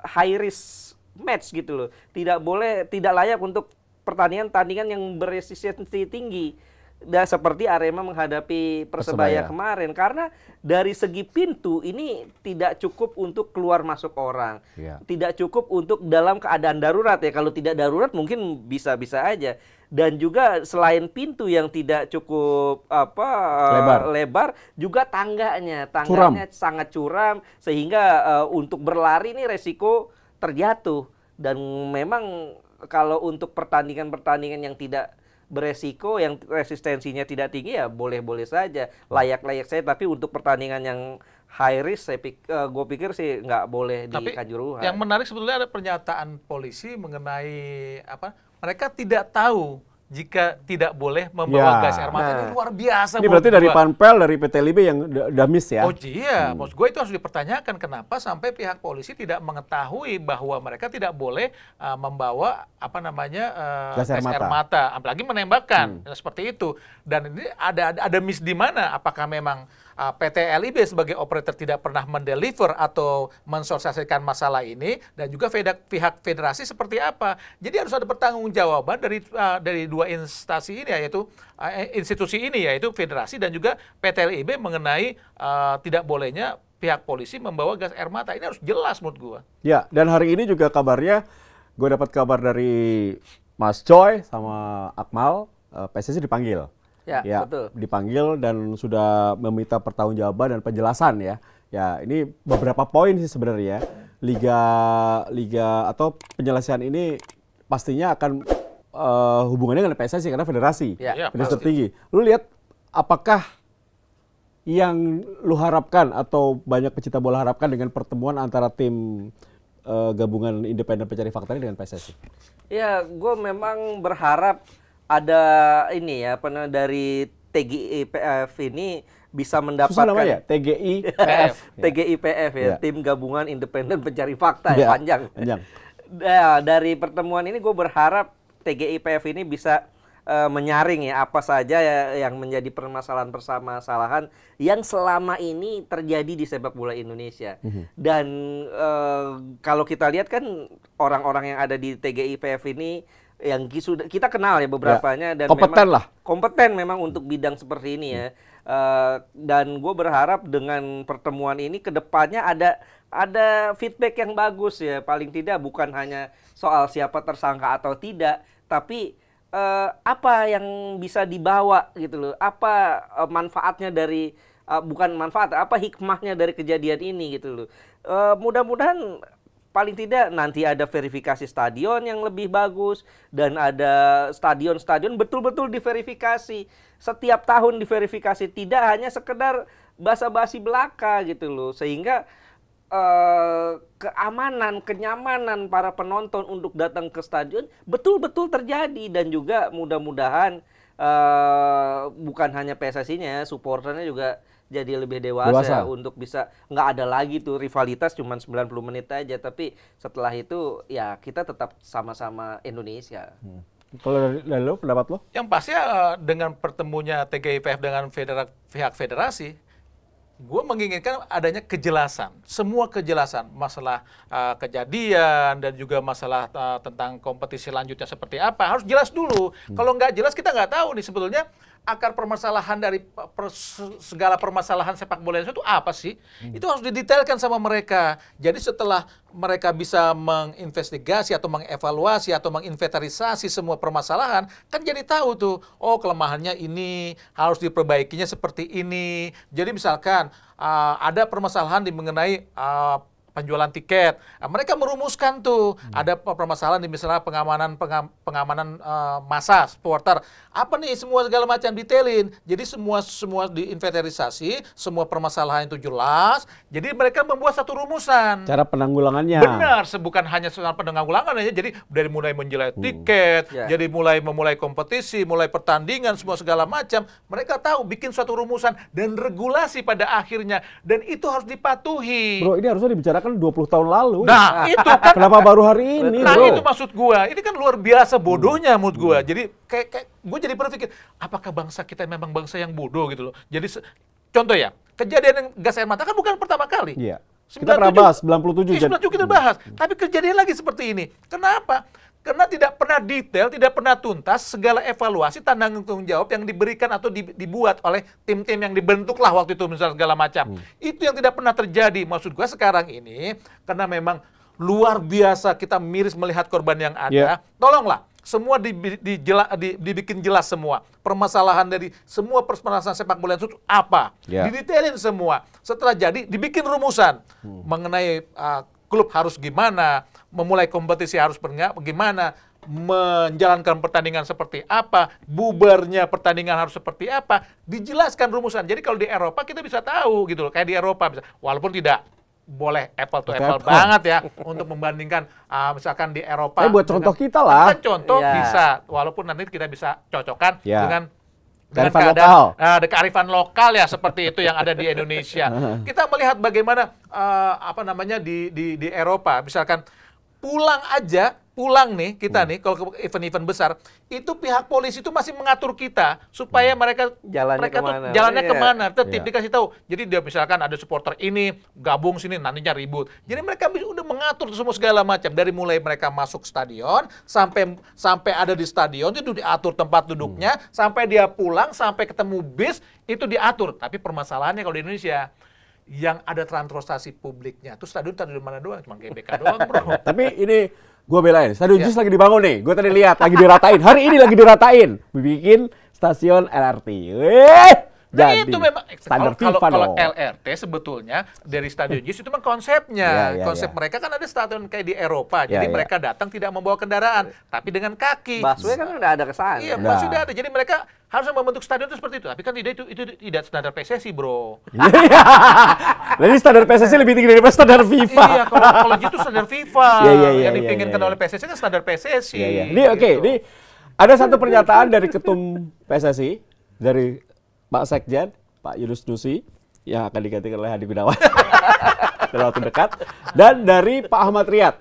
high risk match gitu loh. Tidak layak untuk pertandingan yang beresistensi tinggi. Dan seperti Arema menghadapi Persebaya kemarin, karena dari segi pintu ini tidak cukup untuk keluar masuk orang, tidak cukup untuk dalam keadaan darurat ya. Kalau tidak darurat mungkin bisa-bisa aja. Dan juga selain pintu yang tidak cukup lebar, juga tangganya sangat curam sehingga untuk berlari ini resiko terjatuh. Dan memang kalau untuk pertandingan-pertandingan yang tidak beresiko, yang resistensinya tidak tinggi ya boleh-boleh saja, layak-layak saja. Tapi untuk pertandingan yang high risk, gue pikir sih nggak boleh di Kanjuruhan. Yang menarik sebetulnya ada pernyataan polisi mengenai mereka tidak tahu jika tidak boleh membawa gas air mata. Ini luar biasa. Ini berarti dari Panpel, dari PT LIB yang udah miss ya? Oh iya, maksud gue itu harus dipertanyakan kenapa sampai pihak polisi tidak mengetahui bahwa mereka tidak boleh membawa gas air mata, apalagi menembakkan seperti itu. Dan ini ada miss di mana? Apakah memang PT LIB sebagai operator tidak pernah mendeliver atau mensosialisasikan masalah ini, dan juga pihak federasi seperti apa? Jadi harus ada pertanggungjawaban dari dua instansi ini, yaitu institusi ini, yaitu federasi dan juga PT LIB mengenai tidak bolehnya pihak polisi membawa gas air mata. Ini harus jelas menurut gua. Ya, dan hari ini juga kabarnya, gue dapat kabar dari Mas Choi sama Akmal, PSSI dipanggil. Ya, betul. Dipanggil dan sudah meminta pertanggungjawaban dan penjelasan ya. Ya, ini beberapa poin sih sebenarnya. Liga atau penyelesaian ini pastinya akan hubungannya dengan PSSI karena federasi, federasi tertinggi. Lu lihat apakah yang lu harapkan atau banyak pecinta bola harapkan dengan pertemuan antara tim gabungan independen pencari fakta ini dengan PSSI? Ya, gue memang berharap ada ini ya, dari TGIPF ini bisa mendapatkan. Susah namanya, TGIPF. TGIPF ya, tim gabungan independen pencari fakta ya, panjang. Nah, dari pertemuan ini gue berharap TGIPF ini bisa menyaring ya apa saja yang menjadi permasalahan yang selama ini terjadi di sepak bola Indonesia. Dan kalau kita lihat kan orang-orang yang ada di TGIPF ini yang sudah kita kenal ya beberapanya dan kompeten memang lah. Kompeten memang untuk bidang seperti ini ya. Dan gue berharap dengan pertemuan ini kedepannya ada feedback yang bagus ya, paling tidak bukan hanya soal siapa tersangka atau tidak, tapi apa yang bisa dibawa gitu loh, apa manfaatnya dari bukan manfaat, apa hikmahnya dari kejadian ini gitu loh. Mudah-mudahan paling tidak nanti ada verifikasi stadion yang lebih bagus dan ada stadion-stadion betul-betul diverifikasi. Setiap tahun diverifikasi, tidak hanya sekedar basa-basi belaka gitu loh. Sehingga keamanan, kenyamanan para penonton untuk datang ke stadion betul-betul terjadi dan juga mudah-mudahan bukan hanya PSSI-nya, supporternya juga jadi lebih dewasa untuk bisa nggak ada lagi tuh rivalitas cuman 90 menit aja, tapi setelah itu ya kita tetap sama-sama Indonesia. Kalau dari lo, pendapat lo? Yang pasti dengan pertemunya TGIPF dengan pihak federasi, gue menginginkan adanya kejelasan, semua kejelasan, masalah kejadian dan juga masalah tentang kompetisi lanjutnya seperti apa, harus jelas dulu. Kalau nggak jelas kita nggak tahu nih sebetulnya akar permasalahan dari segala permasalahan sepak bola itu apa sih? Itu harus didetailkan sama mereka. Jadi setelah mereka bisa menginvestigasi atau mengevaluasi atau menginventarisasi semua permasalahan, kan jadi tahu tuh, oh kelemahannya ini, harus diperbaikinya seperti ini. Jadi misalkan ada permasalahan mengenai penjualan tiket, mereka merumuskan tuh ada permasalahan di misalnya pengamanan massa supporter, apa nih semua segala macam detailin. Jadi semua diinventarisasi, semua permasalahan itu jelas. Jadi mereka membuat satu rumusan. Cara penanggulangannya. Benar, bukan hanya soal penanggulangan aja. Jadi dari mulai menjual tiket, jadi memulai kompetisi, mulai pertandingan, semua segala macam. Mereka tahu bikin suatu rumusan dan regulasi pada akhirnya, dan itu harus dipatuhi. Bro, ini harusnya dibicarakan 20 tahun lalu. Nah, itu kan. Kenapa baru hari ini, Nah, bro? itu maksud gua. Ini kan luar biasa bodohnya menurut gua. Jadi kayak gue jadi berpikir, apakah bangsa kita memang bangsa yang bodoh gitu loh. Jadi contoh ya, kejadian yang gas air mata kan bukan pertama kali. Iya. Kita pernah bahas 97. 97 kita bahas. Tapi kejadian lagi seperti ini. Kenapa? Karena tidak pernah detail, tidak pernah tuntas segala evaluasi tanggung jawab yang diberikan atau dibuat oleh tim-tim yang dibentuklah waktu itu misalnya segala macam. Itu yang tidak pernah terjadi. Maksud gua sekarang ini karena memang luar biasa kita miris melihat korban yang ada. Tolonglah semua dibikin jelas semua. Permasalahan dari semua permasalahan sepak bola itu apa? Didetailin semua. Setelah jadi dibikin rumusan mengenai klub harus gimana, memulai kompetisi harus bagaimana, menjalankan pertandingan seperti apa, bubarnya pertandingan harus seperti apa, dijelaskan rumusan. Jadi kalau di Eropa kita bisa tahu gitu loh, kayak di Eropa bisa, walaupun tidak boleh apple to apple banget ya untuk membandingkan misalkan di Eropa. Buat contoh kita lah. Contoh bisa, walaupun nanti kita bisa cocokkan dengan kearifan lokal ya seperti itu yang ada di Indonesia. Kita melihat bagaimana di Eropa, misalkan pulang nih kita nih kalau ke event-event besar itu pihak polisi itu masih mengatur kita supaya mereka jalannya kemana tetap dikasih tahu. Jadi dia misalkan ada supporter ini gabung sini nantinya ribut. Jadi mereka udah mengatur semua segala macam dari mulai mereka masuk stadion sampai ada di stadion itu diatur tempat duduknya, sampai dia pulang sampai ketemu bis itu diatur. Tapi permasalahannya kalau di Indonesia yang ada transportasi publiknya tuh stadion mana doang, cuma GBK doang, bro. Tapi ini gue belain, stadion JIS lagi dibangun nih. Gue tadi lihat lagi diratain. Hari ini lagi diratain. Bikin stasiun LRT. Jadi itu memang standar FIFA kalau LRT sebetulnya dari stadion JIS itu memang konsepnya. Konsep mereka kan ada stadion kayak di Eropa. Jadi mereka datang tidak membawa kendaraan, tapi dengan kaki. Busway kan udah ada kesana. Iya, busway udah ada. Jadi mereka harus membentuk stadion itu seperti itu. Tapi kan itu tidak standar PSSI, bro. Jadi standar PSSI lebih tinggi daripada standar FIFA. Iya, kalau gitu standar FIFA. Yang dipinginkan oleh PSSI kan standar PSSI. Ini oke, ini ada satu pernyataan dari Ketum PSSI, dari Pak Sekjen, Pak Yunus Nusi, yang akan digantikan oleh Hadi Gunawan dalam waktu dekat, dan dari Pak Ahmad Riyad,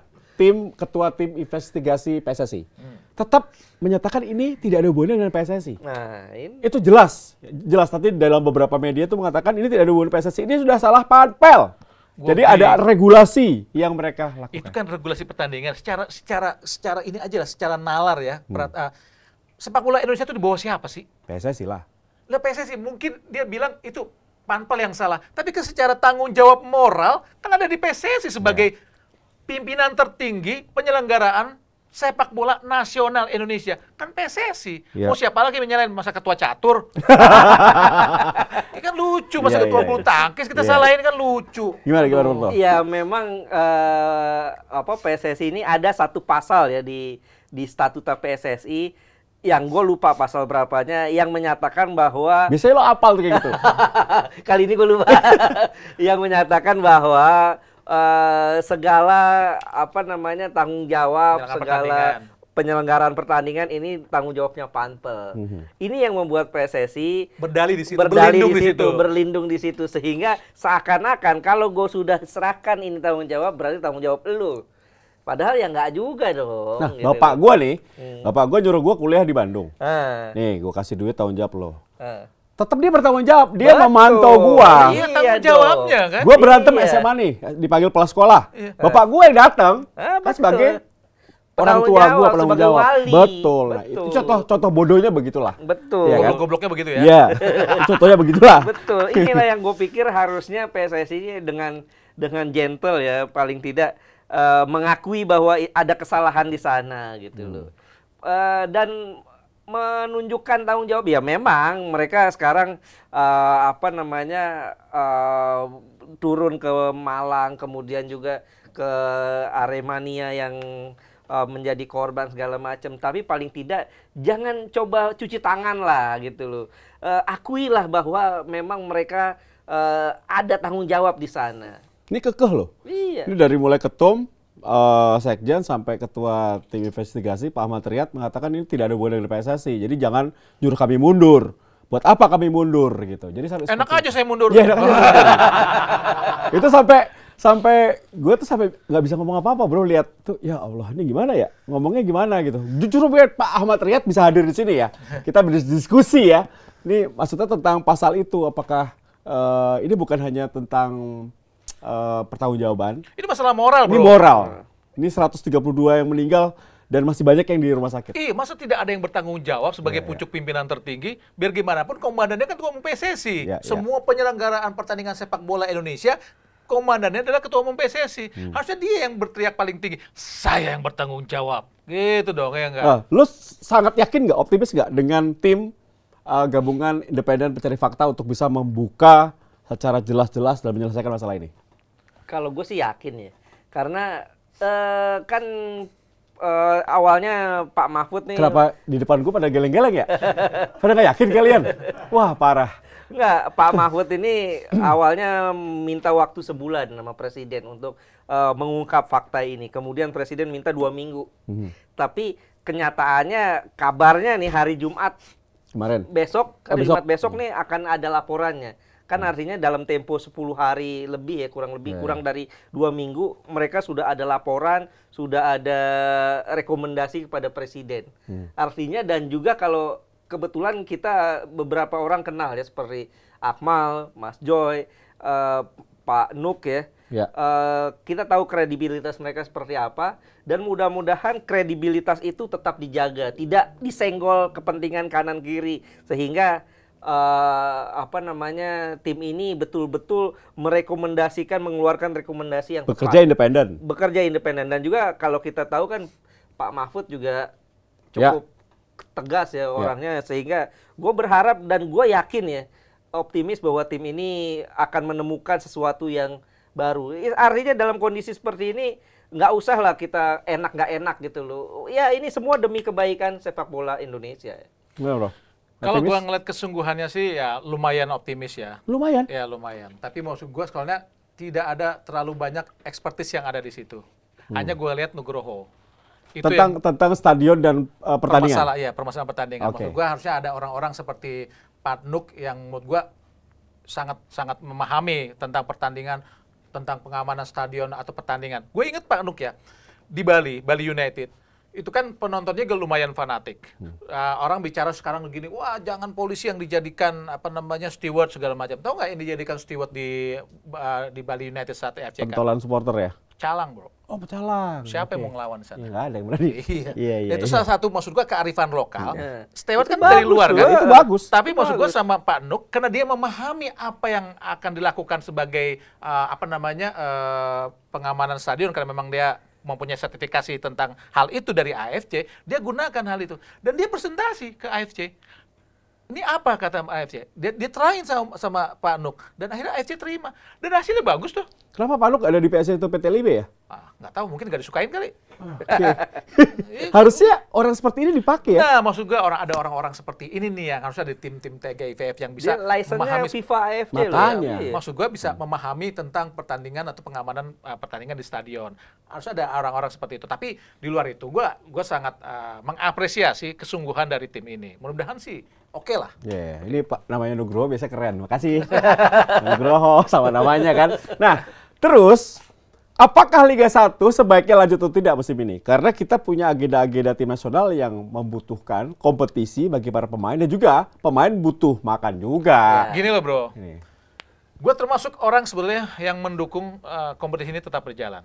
Ketua Tim Investigasi PSSI. Tetap menyatakan ini tidak ada hubungannya dengan PSSI. Nah, ini itu jelas. Nanti dalam beberapa media itu mengatakan ini tidak ada hubungan PSSI. Ini sudah salah panpel. Jadi ada regulasi yang mereka lakukan. Itu kan regulasi pertandingan. Secara ini aja lah, secara nalar ya. Sepak bola Indonesia itu di bawah siapa sih? PSSI lah. Lah PSSI mungkin dia bilang itu Panpel yang salah. Tapi kan secara tanggung jawab moral kan ada di PSSI sebagai pimpinan tertinggi penyelenggaraan sepak bola nasional Indonesia. Kan PSSI. Mau siapa lagi menyalahin, masa ketua catur? Ini kan lucu, masa ketua bulu tangkis kita salahin kan lucu. Gimana Bro? Ya memang PSSI ini ada satu pasal ya di statuta PSSI yang gue lupa pasal berapanya yang menyatakan bahwa biasanya lo apal tuh kayak gitu. Kali ini gue lupa. Yang menyatakan bahwa segala tanggung jawab, segala penyelenggaraan pertandingan ini tanggung jawabnya Panpel. Ini yang membuat PSSI berlindung di situ sehingga seakan-akan kalau gue sudah serahkan ini tanggung jawab berarti tanggung jawab lu. Padahal ya nggak juga dong. Nah, gitu. bapak gue nyuruh gue kuliah di Bandung. Nih, gue kasih duit tanggung jawab lo. Tetap dia bertanggung jawab, dia memantau gua. Iya, tanggung jawabnya kan. Gua berantem SMA nih, dipanggil kepala sekolah. Bapak gua yang datang, kan sebagai orang tua gua penanggung jawab. Betul. Nah, itu contoh bodohnya begitulah. Betul. Ya kan? Gobloknya begitu ya. Iya. Contohnya begitulah. Betul. Inilah yang gue pikir harusnya PSSI dengan gentle ya, paling tidak mengakui bahwa ada kesalahan di sana gitu loh. Dan menunjukkan tanggung jawab ya memang mereka sekarang turun ke Malang kemudian juga ke Aremania yang menjadi korban segala macam, tapi paling tidak jangan coba cuci tangan lah gitu loh. Akuilah bahwa memang mereka ada tanggung jawab di sana. Ini kekeh loh. Iya. Ini dari mulai ketum Sekjen sampai ketua tim investigasi Pak Ahmad Riyad mengatakan ini tidak ada hubungan dengan PSSI. Jadi jangan nyuruh kami mundur. Buat apa kami mundur gitu. Jadi enak aja saya mundur. Iya, enak aja. Itu sampai gue tuh sampai nggak bisa ngomong apa-apa bro, lihat tuh ya Allah ini gimana ya ngomongnya gimana gitu. Jujur Pak Ahmad Riyad bisa hadir di sini ya. Kita berdiskusi ya. Ini maksudnya tentang pasal itu apakah ini bukan hanya tentang pertanggungjawaban. Ini masalah moral, bro. Ini moral. Ini 132 yang meninggal dan masih banyak yang di rumah sakit. Masa tidak ada yang bertanggung jawab sebagai pucuk pimpinan tertinggi? Biar gimana pun komandannya kan ketua umum PSSI. Semua penyelenggaraan pertandingan sepak bola Indonesia, komandannya adalah ketua umum PSSI. Harusnya dia yang berteriak paling tinggi. Saya yang bertanggung jawab. Gitu dong, ya enggak? Lu sangat yakin nggak, optimis nggak dengan tim gabungan independen pencari fakta untuk bisa membuka secara jelas-jelas dan menyelesaikan masalah ini? Kalau gue sih yakin ya, karena kan awalnya Pak Mahfud nih. Kenapa di depan gue pada geleng-geleng ya? Pada nggak yakin kalian? Wah parah. Enggak, Pak Mahfud ini awalnya minta waktu sebulan sama Presiden untuk mengungkap fakta ini. Kemudian Presiden minta 2 minggu. Tapi kenyataannya kabarnya nih hari Jumat kemarin. Jumat besok nih akan ada laporannya. Kan artinya dalam tempo 10 hari lebih ya, kurang dari 2 minggu mereka sudah ada laporan, sudah ada rekomendasi kepada Presiden. Artinya dan juga kalau kebetulan kita beberapa orang kenal ya seperti Akmal, Mas Joy, Pak Nuk ya. Kita tahu kredibilitas mereka seperti apa dan mudah-mudahan kredibilitas itu tetap dijaga, tidak disenggol kepentingan kanan kiri sehingga tim ini betul-betul merekomendasikan, mengeluarkan rekomendasi yang bekerja tepat. Bekerja independen dan juga kalau kita tahu kan Pak Mahfud juga cukup tegas ya orangnya sehingga gue berharap dan gue yakin ya optimis bahwa tim ini akan menemukan sesuatu yang baru. Artinya dalam kondisi seperti ini nggak usah lah kita nggak enak gitu loh. Ya ini semua demi kebaikan sepak bola Indonesia. Benar, bro. Kalau gue ngeliat kesungguhannya sih ya lumayan optimis ya. Lumayan? Ya lumayan. Tapi maksud gue soalnya tidak ada terlalu banyak expertise yang ada di situ. Hanya gue lihat Nugroho. Itu tentang stadion dan pertandingan? Permasalahan pertandingan. Maksud gue harusnya ada orang-orang seperti Pak Nuk yang menurut gue sangat memahami tentang pertandingan, tentang pengamanan stadion atau pertandingan. Gue inget Pak Nuk ya, di Bali United. itu kan penontonnya lumayan fanatik. Orang bicara sekarang begini, wah jangan polisi yang dijadikan steward segala macam. Tahu nggak yang dijadikan steward di Bali United saat AFC kan? Pentolan supporter ya? Calang, bro. Oh, pecalang. Siapa yang mau ngelawan di sana? Ya, nggak ada yang berani. Iya. Itu salah satu maksud gua kearifan lokal. Steward Itu kan dari bagus luar loh, kan? itu bagus. Tapi maksud gua sama Pak Nuk, karena dia memahami apa yang akan dilakukan sebagai pengamanan stadion, karena memang dia mempunyai sertifikasi tentang hal itu dari AFC, dia gunakan hal itu. Dan dia presentasi ke AFC. Ini apa kata AFC? Dia terain sama Pak Nuk. Dan akhirnya AFC terima. Dan hasilnya bagus tuh. Kenapa Pak Nuk ada di PSSI atau PT LIB ya? Nggak tahu, mungkin nggak disukain kali. Oke. Harusnya orang seperti ini dipakai ya? Nah, maksud gue ada orang-orang seperti ini nih yang harusnya ada tim-tim TGIVF yang bisa memahami FIFA AFC Makanya. loh. Maksud gue bisa memahami tentang pertandingan atau pengamanan pertandingan di stadion. Harusnya ada orang-orang seperti itu. Tapi di luar itu gue sangat mengapresiasi kesungguhan dari tim ini. Mudah-mudahan sih oke lah. Ya, ini Pak namanya Nugroho biasa keren. Makasih. Nugroho sama namanya kan. Nah, terus apakah Liga 1 sebaiknya lanjut atau tidak musim ini? Karena kita punya agenda-agenda tim nasional yang membutuhkan kompetisi bagi para pemain dan juga pemain butuh makan juga. Gini loh bro, Ini. gue termasuk orang sebenarnya yang mendukung kompetisi ini tetap berjalan.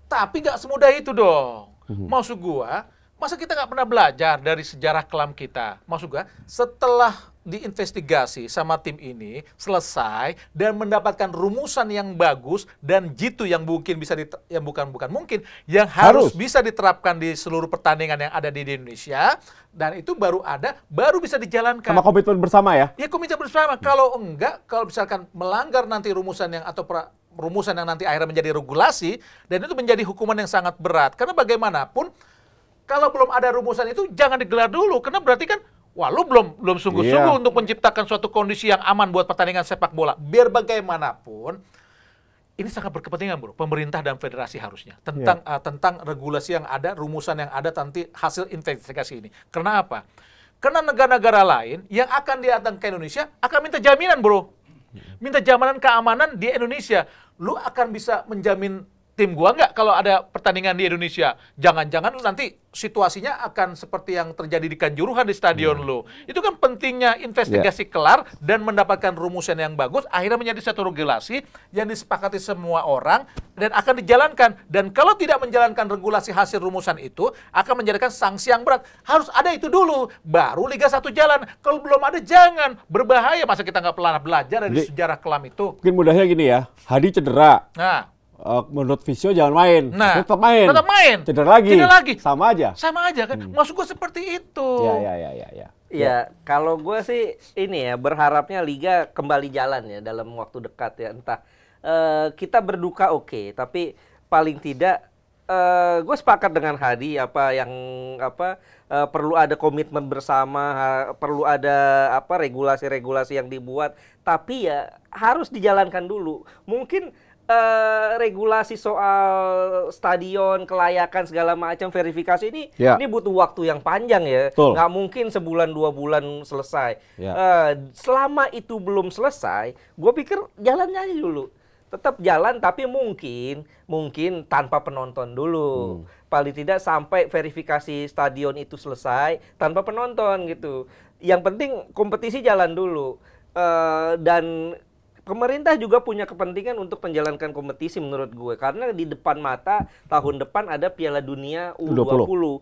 Tapi nggak semudah itu dong. Maksud gue, masa kita nggak pernah belajar dari sejarah kelam kita? Maksud gue, setelah diinvestigasi sama tim ini selesai dan mendapatkan rumusan yang bagus dan jitu yang mungkin bisa yang bukan mungkin yang harus bisa diterapkan di seluruh pertandingan yang ada di Indonesia, dan itu baru bisa dijalankan Sama komitmen bersama ya? ya, komitmen bersama. Kalau enggak, kalau misalkan melanggar nanti rumusan yang rumusan yang nanti akhirnya menjadi regulasi, dan itu menjadi hukuman yang sangat berat. Karena bagaimanapun kalau belum ada rumusan itu jangan digelar dulu, karena berarti kan wah, lu belum sungguh-sungguh untuk menciptakan suatu kondisi yang aman buat pertandingan sepak bola. Biar bagaimanapun, ini sangat berkepentingan, bro. Pemerintah dan federasi harusnya tentang regulasi yang ada, rumusan yang ada nanti hasil investigasi ini. Karena apa? Karena negara-negara lain yang akan datang ke Indonesia akan minta jaminan, bro. Minta jaminan keamanan di Indonesia. Lu akan bisa menjamin tim gua nggak kalau ada pertandingan di Indonesia? Jangan-jangan nanti situasinya akan seperti yang terjadi di Kanjuruhan di stadion lo. Itu kan pentingnya investigasi kelar dan mendapatkan rumusan yang bagus, akhirnya menjadi satu regulasi yang disepakati semua orang dan akan dijalankan. Dan kalau tidak menjalankan regulasi hasil rumusan itu, akan menjadikan sanksi yang berat. Harus ada itu dulu, baru Liga 1 jalan. Kalau belum ada, jangan. Berbahaya, masa kita nggak pernah belajar dari sejarah kelam itu. Mungkin mudahnya gini ya, Hadi cedera. Nah, menurut Visio jangan main. Nah, tetap main. Cedera lagi. Sama aja kan. Maksud gue seperti itu. Ya. Ya, kalau gue sih ini ya berharapnya Liga kembali jalan ya dalam waktu dekat ya. Entah kita berduka oke, tapi paling tidak gue sepakat dengan Hadi perlu ada komitmen bersama, perlu ada regulasi-regulasi yang dibuat, tapi ya harus dijalankan dulu. Mungkin regulasi soal stadion, kelayakan segala macam, verifikasi ini butuh waktu yang panjang ya. Nggak mungkin sebulan 2 bulan selesai. Selama itu belum selesai, gue pikir jalannya aja dulu. Tetap jalan, tapi mungkin tanpa penonton dulu. Paling tidak sampai verifikasi stadion itu selesai tanpa penonton gitu. Yang penting kompetisi jalan dulu. Dan pemerintah juga punya kepentingan untuk menjalankan kompetisi menurut gue. Karena di depan mata tahun depan ada Piala Dunia U20.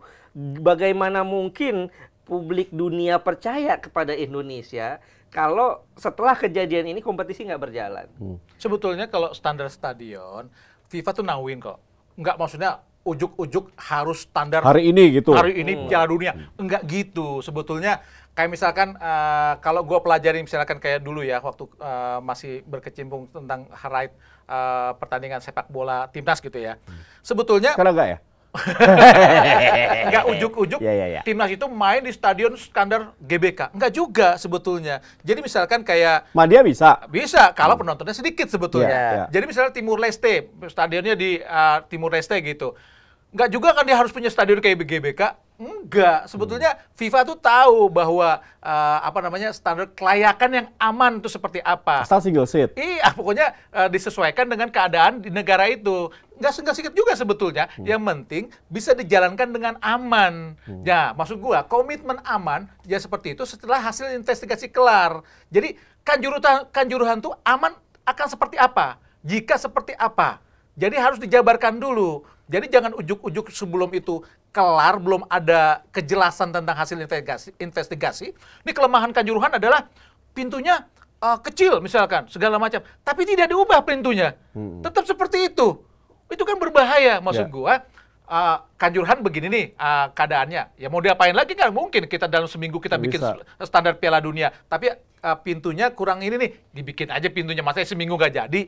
Bagaimana mungkin publik dunia percaya kepada Indonesia kalau setelah kejadian ini kompetisi nggak berjalan? Sebetulnya kalau standar stadion, FIFA tuh nauin kok. Nggak, maksudnya ujuk-ujuk harus standar hari ini gitu. Hari ini Piala Dunia. Enggak gitu. Sebetulnya kayak misalkan kalau gue pelajari misalkan kayak dulu ya waktu masih berkecimpung tentang right pertandingan sepak bola timnas gitu ya. Sebetulnya sekarang enggak ya? Enggak ujuk-ujuk timnas itu main di stadion standar GBK. Enggak juga sebetulnya. Jadi misalkan kayak Madia bisa kalau penontonnya sedikit sebetulnya. Jadi misalnya Timur Leste, stadionnya di Timur Leste gitu. Enggak juga kan dia harus punya stadion kayak GBK. Enggak, sebetulnya FIFA tuh tahu bahwa standar kelayakan yang aman itu seperti apa. Asal single seat. Iya, pokoknya disesuaikan dengan keadaan di negara itu. nggak sedikit juga sebetulnya. Yang penting bisa dijalankan dengan aman. Ya, maksud gua komitmen aman ya seperti itu setelah hasil investigasi kelar. Jadi Kanjuruhan tuh aman akan seperti apa? Jika seperti apa? Jadi harus dijabarkan dulu. Jadi jangan ujuk-ujuk sebelum itu kelar, belum ada kejelasan tentang hasil investigasi. Ini kelemahan Kanjuruhan adalah pintunya kecil misalkan, segala macam. Tapi tidak diubah pintunya. Tetap seperti itu. Itu kan berbahaya, maksud gua. Kanjuruhan begini nih keadaannya. Ya mau diapain lagi nggak mungkin kita dalam seminggu kita bikin standar Piala Dunia. Tapi pintunya kurang ini nih, dibikin aja pintunya. Masa seminggu nggak jadi?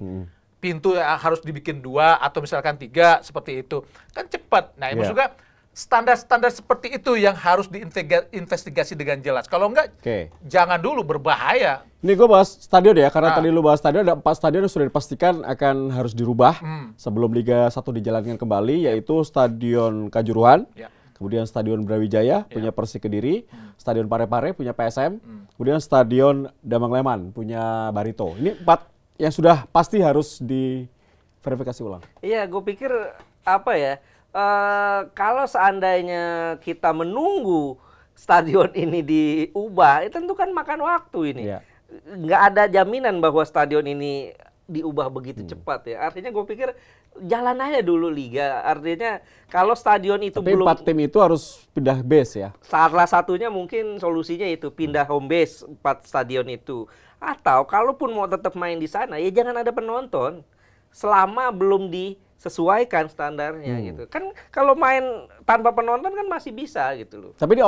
Pintu harus dibikin 2 atau misalkan 3 seperti itu. Kan cepat. Nah, maksudnya standar-standar seperti itu yang harus diinvestigasi dengan jelas. Kalau enggak, jangan dulu, berbahaya. Ini gue bahas stadion ya, karena tadi lu bahas stadion, ada 4 stadion yang sudah dipastikan akan harus dirubah sebelum Liga 1 dijalankan kembali, yaitu Stadion Kanjuruhan, kemudian Stadion Brawijaya punya Persik Kediri, Stadion Parepare punya PSM, kemudian Stadion Damang Leman punya Barito. Ini 4 yang sudah pasti harus diverifikasi ulang. Iya, gue pikir apa ya, kalau seandainya kita menunggu stadion ini diubah, itu tentu kan makan waktu ini. Nggak ada jaminan bahwa stadion ini diubah begitu cepat ya. Artinya gue pikir jalan aja dulu Liga. Artinya kalau stadion itu tapi belum... 4 tim itu harus pindah base ya? Salah satunya mungkin solusinya itu, pindah home base 4 stadion itu. Atau kalaupun mau tetap main di sana, ya jangan ada penonton selama belum disesuaikan standarnya gitu. Kan kalau main tanpa penonton kan masih bisa gitu loh. Tapi ini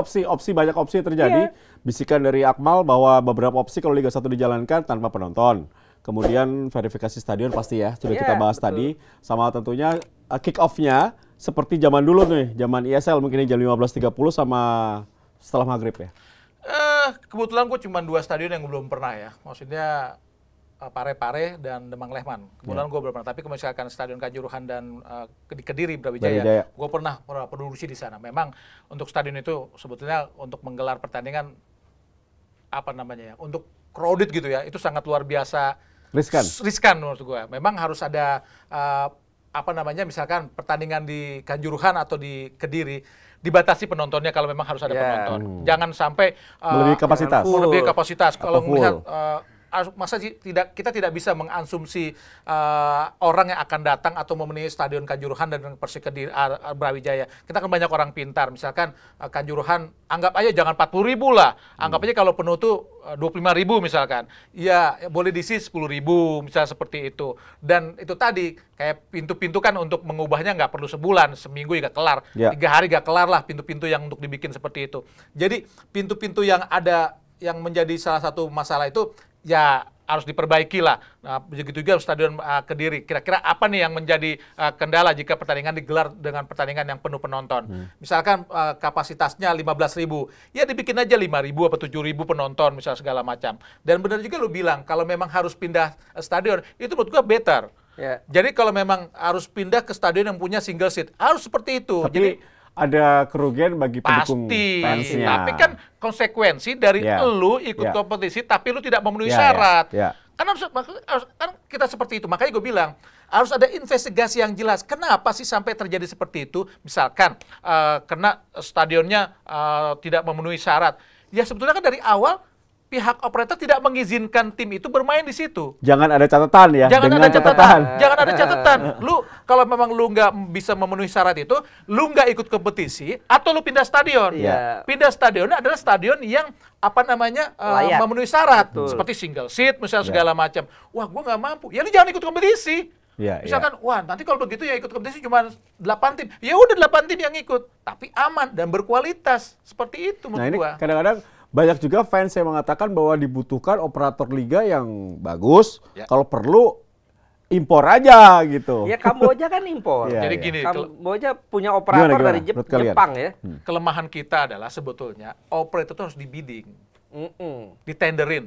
banyak opsi yang terjadi. Bisikan dari Akmal bahwa beberapa opsi kalau Liga 1 dijalankan tanpa penonton. Kemudian verifikasi stadion pasti ya, sudah kita bahas tadi. Sama tentunya kick off-nya seperti zaman dulu nih, zaman ISL mungkin jam 15.30 sama setelah maghrib ya. Kebetulan gue cuma 2 stadion yang belum pernah ya. Maksudnya Parepare dan Demang Lehman. Kebetulan gue belum pernah. Tapi kalau misalkan Stadion Kanjuruhan dan Kediri Brawijaya, gue pernah produksi di sana. Memang untuk stadion itu sebetulnya untuk menggelar pertandingan apa namanya ya, untuk crowded gitu ya, itu sangat luar biasa riskan menurut gue. Memang harus ada apa namanya, misalkan pertandingan di Kanjuruhan atau di Kediri dibatasi penontonnya kalau memang harus ada penonton. Jangan sampai melebihi kapasitas. Kalau melihat masa kita tidak bisa mengasumsi orang yang akan datang atau memenuhi Stadion Kanjuruhan dan Persik Kediri Brawijaya. Kita kan banyak orang pintar. Misalkan Kanjuruhan anggap aja jangan 40.000 lah. Anggap aja kalau penuh tuh 25.000 misalkan. Ya boleh diisi 10.000 misalnya seperti itu. Dan itu tadi kayak pintu-pintu kan untuk mengubahnya nggak perlu sebulan, seminggu ya kelar. 3 hari nggak kelar lah pintu-pintu yang untuk dibikin seperti itu. Jadi pintu-pintu yang ada yang menjadi salah satu masalah itu ya harus diperbaiki lah. Nah, begitu juga Stadion Kediri. Kira-kira apa nih yang menjadi kendala jika pertandingan digelar dengan pertandingan yang penuh penonton? Misalkan kapasitasnya 15.000, ya dibikin aja 5.000 atau 7.000 penonton, misal segala macam. Dan benar juga lu bilang, kalau memang harus pindah stadion, itu menurut gua better. Jadi kalau memang harus pindah ke stadion yang punya single seat, harus seperti itu. Tapi jadi ada kerugian bagi pendukung fansnya. Tapi kan konsekuensi dari lu ikut kompetisi tapi lu tidak memenuhi syarat. Kan harus kan kita seperti itu. Makanya gue bilang harus ada investigasi yang jelas. Kenapa sih sampai terjadi seperti itu? Misalkan kena stadionnya tidak memenuhi syarat. Ya sebetulnya kan dari awal pihak operator tidak mengizinkan tim itu bermain di situ. Jangan ada catatan ya. Jangan ada catatan. Jangan ada catatan. Lu kalau memang lu nggak bisa memenuhi syarat itu, lu nggak ikut kompetisi atau lu pindah stadion. Pindah stadion adalah stadion yang apa namanya memenuhi syarat, seperti single seat misalnya segala macam. Wah, gua nggak mampu. Ya lu jangan ikut kompetisi. Misalkan, wah nanti kalau begitu ya ikut kompetisi cuma 8 tim. Ya udah 8 tim yang ikut, tapi aman dan berkualitas. Seperti itu menurut gua. Kadang-kadang banyak juga fans yang mengatakan bahwa dibutuhkan operator liga yang bagus. Kalau perlu impor aja gitu. Ya Kamboja kan impor. Jadi gini, Kamboja punya operator dari Jepang ya. Kelemahan kita adalah sebetulnya operator itu harus dibidding, ditenderin.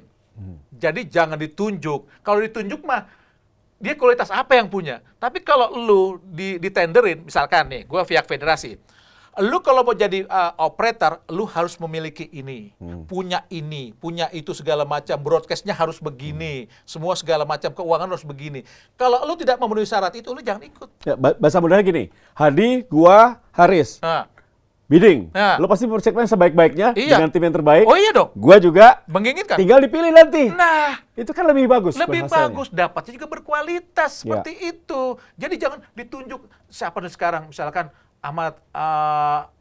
Jadi jangan ditunjuk. Kalau ditunjuk mah dia kualitas apa yang punya. Tapi kalau lu ditenderin, misalkan nih, gue pihak federasi, Lu kalau mau jadi operator, lu harus memiliki ini, punya itu segala macam, broadcastnya harus begini, semua segala macam keuangan harus begini. Kalau lu tidak memenuhi syarat itu, lu jangan ikut. Ya, bahasa mudahnya gini, Hadi, gua, Haris. Bidding, lo pasti bercekmen sebaik-baiknya dengan tim yang terbaik. Oh iya dong. Gua juga menginginkan. Tinggal dipilih nanti. Nah, itu kan lebih bagus. Lebih bagus, dapatnya juga berkualitas seperti itu. Jadi jangan ditunjuk siapa nih sekarang, misalkan Ahmad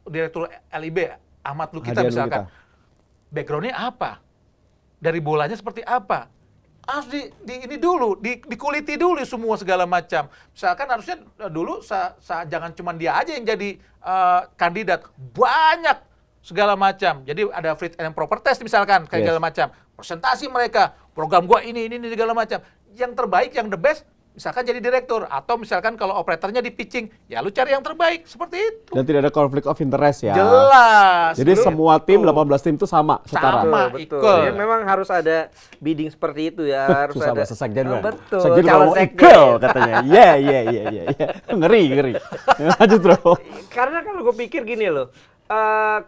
Direktur LIB, Ahmad Lukita misalkan. Backgroundnya apa? Dari bolanya seperti apa? Harus ini dulu, dikuliti dulu semua segala macam. Misalkan harusnya dulu jangan cuma dia aja yang jadi kandidat, banyak segala macam. Jadi ada fit and proper test misalkan kayak segala macam. Presentasi mereka, program gua ini segala macam. Yang terbaik, yang the best, misalkan jadi direktur, atau misalkan kalau operatornya di pitching, ya lu cari yang terbaik, seperti itu. Dan tidak ada conflict of interest ya. Jelas. Jadi semua tim, 18 tim itu sama, setara. Sama, betul. Ya, memang harus ada bidding seperti itu ya. Harus ada. Sesekjen kan? Betul. Sekjen ngomong equal katanya. Iya. Ngeri. Lanjut bro. Karena kalau gue pikir gini loh.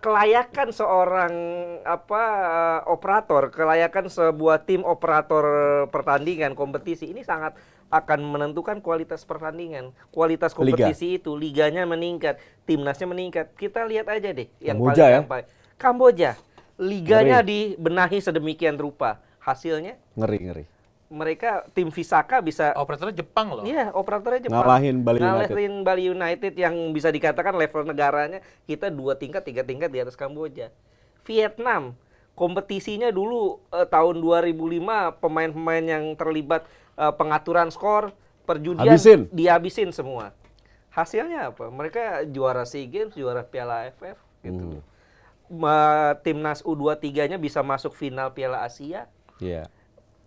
Kelayakan seorang operator, kelayakan sebuah tim operator pertandingan kompetisi ini sangat akan menentukan kualitas pertandingan, kualitas kompetisi itu, liganya meningkat, timnasnya meningkat. Kita lihat aja deh yang paling Kamboja, liganya dibenahi sedemikian rupa, hasilnya ngeri. Mereka tim Visaka bisa operatornya Jepang loh. Iya, operatornya Jepang. Ngalahin Bali United yang bisa dikatakan level negaranya kita 2 tingkat, 3 tingkat di atas Kamboja. Vietnam, kompetisinya dulu tahun 2005 pemain-pemain yang terlibat pengaturan skor, perjudian dihabisin semua. Hasilnya apa? Mereka juara SEA Games, juara Piala AFF gitu. Timnas U23-nya bisa masuk final Piala Asia. Iya.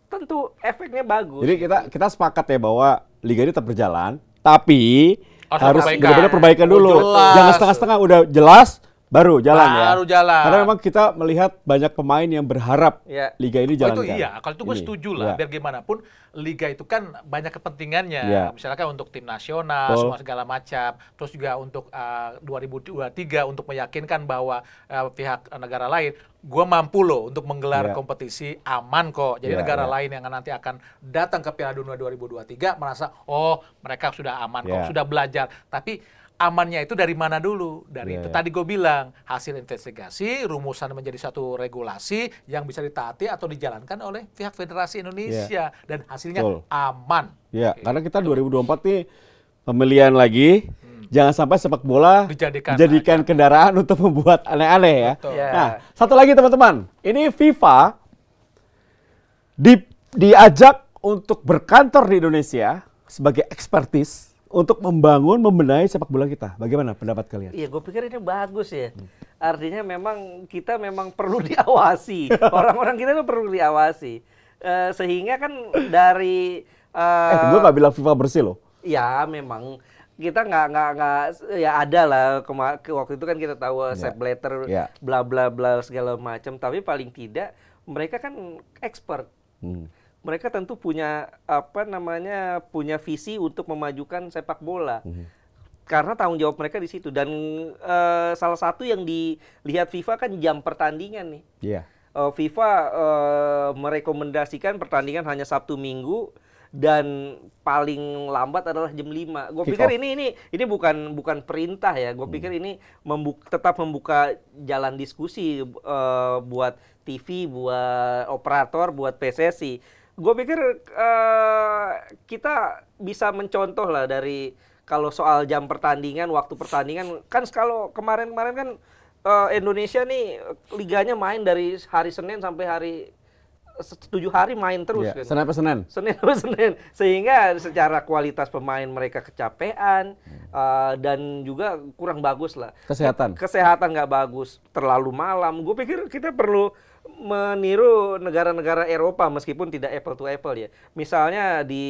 Tentu efeknya bagus. Jadi kita sepakat ya bahwa liga ini tetap berjalan, tapi harus benar-benar perbaikan dulu. Jangan setengah-setengah, udah jelas baru jalan ya. Baru jalan. Karena memang kita melihat banyak pemain yang berharap liga ini jalan. Itu iya, kalau itu gue setuju lah. Biar gimana pun liga itu kan banyak kepentingannya. Misalkan untuk tim nasional, semua segala macam. Terus juga untuk 2023 untuk meyakinkan bahwa pihak negara lain, gue mampu loh untuk menggelar kompetisi aman kok. Jadi negara lain yang nanti akan datang ke Piala Dunia 2023 merasa, oh mereka sudah aman kok, sudah belajar. Tapi amannya itu dari mana dulu? Dari itu tadi gue bilang, hasil investigasi, rumusan menjadi satu regulasi yang bisa ditaati atau dijalankan oleh pihak Federasi Indonesia. Dan hasilnya aman. Ya, karena kita 2024 nih pemilihan lagi, jangan sampai sepak bola dijadikan kendaraan untuk membuat aneh-aneh ya. Nah, satu lagi teman-teman, ini FIFA diajak untuk berkantor di Indonesia sebagai ekspertis untuk membenahi sepak bola kita. Bagaimana pendapat kalian? Iya, gue pikir ini bagus ya. Artinya kita memang perlu diawasi. Orang-orang kita itu perlu diawasi. Sehingga kan dari gue nggak bilang FIFA bersih loh. Ya, memang kita nggak ya ada lah waktu itu kan kita tahu Sepp Blatter bla bla bla segala macam. Tapi paling tidak mereka kan expert. Mereka tentu punya punya visi untuk memajukan sepak bola. Karena tanggung jawab mereka di situ. Dan salah satu yang dilihat FIFA kan jam pertandingan nih. FIFA merekomendasikan pertandingan hanya Sabtu Minggu dan paling lambat adalah jam 5. Gue pikir ini bukan perintah ya. Gue pikir ini tetap membuka jalan diskusi buat TV, buat operator, buat PSSI. Gue pikir kita bisa mencontoh lah dari kalau soal jam pertandingan, waktu pertandingan. Kan kalau kemarin-kemarin kan Indonesia nih liganya main dari hari Senin sampai hari 7 hari main terus. Kan. Senin sampai Senin. Senin sampai Senin. Sehingga secara kualitas pemain mereka kecapean dan juga kurang bagus lah. Kesehatan nggak bagus, terlalu malam. Gue pikir kita perlu meniru negara-negara Eropa meskipun tidak apple to apple ya. Misalnya di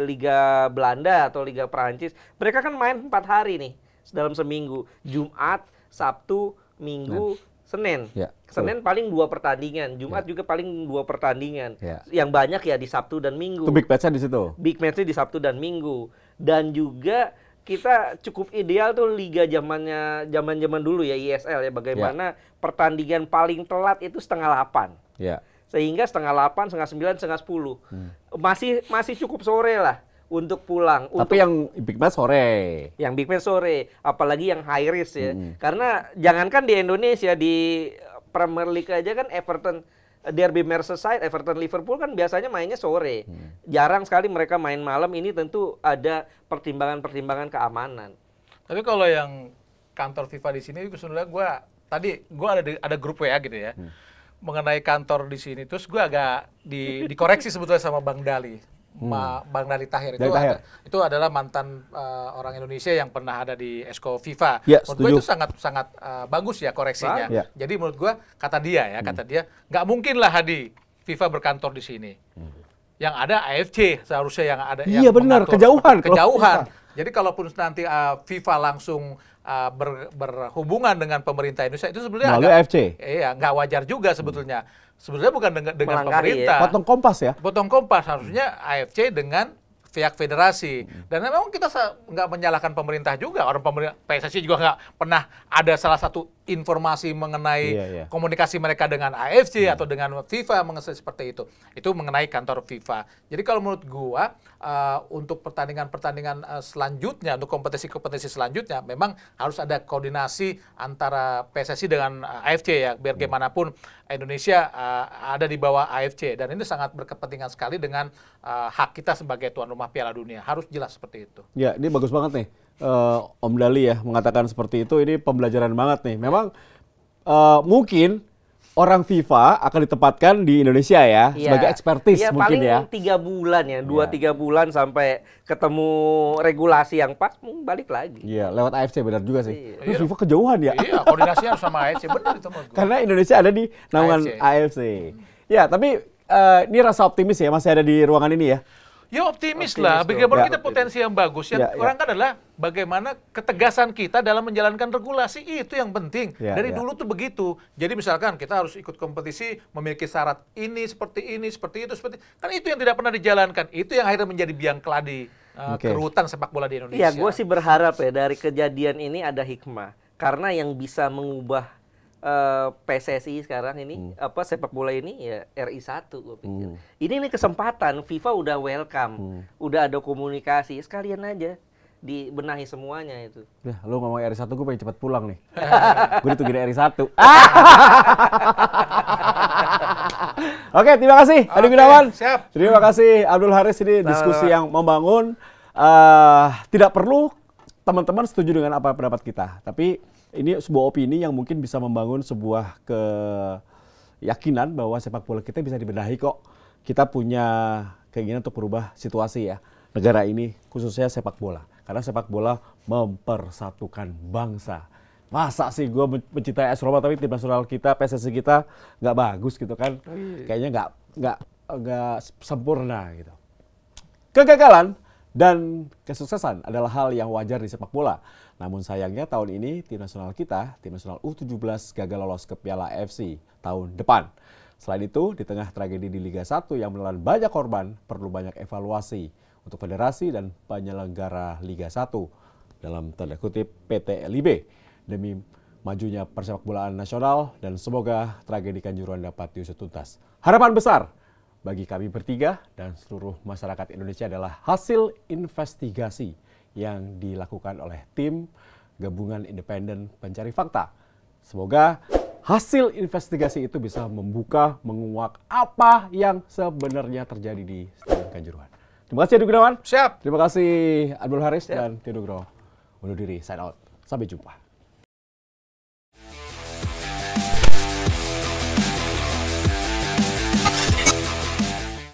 Liga Belanda atau Liga Perancis, mereka kan main 4 hari nih dalam seminggu. Jumat, Sabtu, Minggu, Senin. Senin paling 2 pertandingan, Jumat juga paling 2 pertandingan. Yang banyak ya di Sabtu dan Minggu. Itu big match-nya di situ. Big match-nya di Sabtu dan Minggu. Dan juga kita cukup ideal tuh liga zaman dulu ya, ISL ya, bagaimana pertandingan paling telat itu 7:30. Ya. Sehingga 7:30, 7:30, 7:30. Masih cukup sore lah untuk pulang. Tapi yang big match sore. Yang big match sore, apalagi yang high risk ya. Karena jangankan di Indonesia, di Premier League aja kan Everton Derby Merseyside, Everton Liverpool kan biasanya mainnya sore. Jarang sekali mereka main malam. Ini tentu ada pertimbangan-pertimbangan keamanan. Tapi kalau yang kantor FIFA di sini sebenarnya gue ada grup WA gitu ya. Mengenai kantor di sini, terus gue agak dikoreksi sebetulnya sama Bang Dali. Bang Dali Tahir itu adalah mantan orang Indonesia yang pernah ada di Exco FIFA. Ya, menurut gue itu sangat bagus ya koreksinya. Jadi menurut gue kata dia nggak mungkin lah Hadi FIFA berkantor di sini. Yang ada AFC seharusnya yang ada. Iya benar, kejauhan. Jadi kalaupun nanti FIFA langsung berhubungan dengan pemerintah Indonesia, itu sebenarnya melalui AFC. Iya, nggak wajar juga sebetulnya. Sebenarnya bukan dengan pemerintah. Ya? Potong kompas ya? Potong kompas, harusnya AFC dengan pihak federasi. Dan memang kita nggak menyalahkan pemerintah juga. Orang pemerintah PSSI juga nggak pernah ada salah satu informasi mengenai komunikasi mereka dengan AFC atau dengan FIFA mengenai seperti itu. Itu mengenai kantor FIFA. Jadi kalau menurut gua untuk pertandingan-pertandingan selanjutnya, untuk kompetisi-kompetisi selanjutnya, memang harus ada koordinasi antara PSSI dengan AFC ya. Biar bagaimanapun Indonesia ada di bawah AFC. Dan ini sangat berkepentingan sekali dengan hak kita sebagai tuan rumah Piala Dunia. Harus jelas seperti itu. Ya, ini bagus banget nih. Om Dali ya mengatakan seperti itu. Ini pembelajaran banget nih. Memang mungkin orang FIFA akan ditempatkan di Indonesia ya, sebagai expertise mungkin ya. Paling 3 bulan ya, 2-3 bulan sampai ketemu regulasi yang pas, balik lagi. Iya, lewat AFC benar juga sih. FIFA kejauhan ya. Iya, koordinasinya harus sama AFC, benar itu menurut gue. Karena Indonesia ada di naungan AFC. Ya, tapi ini rasa optimis ya, masih ada di ruangan ini ya. Ya optimis lah, bagaimana kita potensi yang bagus. Yang kurang kan adalah bagaimana ketegasan kita dalam menjalankan regulasi, itu yang penting. Dari dulu tuh begitu. Jadi misalkan kita harus ikut kompetisi, memiliki syarat ini, seperti itu, kan itu yang tidak pernah dijalankan. Itu yang akhirnya menjadi biang keladi kerutan sepak bola di Indonesia. Iya, gue sih berharap ya dari kejadian ini ada hikmah. Karena yang bisa mengubah PSSI sekarang ini sepak bola ini ya RI1 gue pikir. Ini kesempatan, FIFA udah welcome, udah ada komunikasi, sekalian aja dibenahi semuanya itu. Ya, lu ngomong RI1 gue pengen cepat pulang nih. Gue ditungguin RI1. Oke, terima kasih Hadi Gunawan. Siap. Terima kasih Abdul Haris, ini diskusi yang membangun. Tidak perlu teman-teman setuju dengan apa pendapat kita, tapi ini sebuah opini yang mungkin bisa membangun sebuah keyakinan bahwa sepak bola kita bisa dibenahi kok. Kita punya keinginan untuk merubah situasi ya negara ini, khususnya sepak bola. Karena sepak bola mempersatukan bangsa. Masa sih gue mencintai AS Roma tapi tim nasional kita, PSSI kita nggak bagus gitu kan? Kayaknya nggak sempurna gitu. Kegagalan dan kesuksesan adalah hal yang wajar di sepak bola. Namun sayangnya tahun ini tim nasional kita, tim nasional U17 gagal lolos ke Piala AFC tahun depan. Selain itu, di tengah tragedi di Liga 1 yang menelan banyak korban, perlu banyak evaluasi untuk federasi dan penyelenggara Liga 1 dalam tanda kutip PT LIB demi majunya persepak bolaan nasional, dan semoga tragedi Kanjuruhan dapat diusut tuntas. Harapan besar bagi kami bertiga dan seluruh masyarakat Indonesia adalah hasil investigasi yang dilakukan oleh tim gabungan independen pencari fakta. Semoga hasil investigasi itu bisa menguak apa yang sebenarnya terjadi di Stadion Kanjuruhan. Terima kasih Hadi Gunawan. Siap. Terima kasih Abdul Haris dan Tio Nugroho. Undur diri, sign out. Sampai jumpa.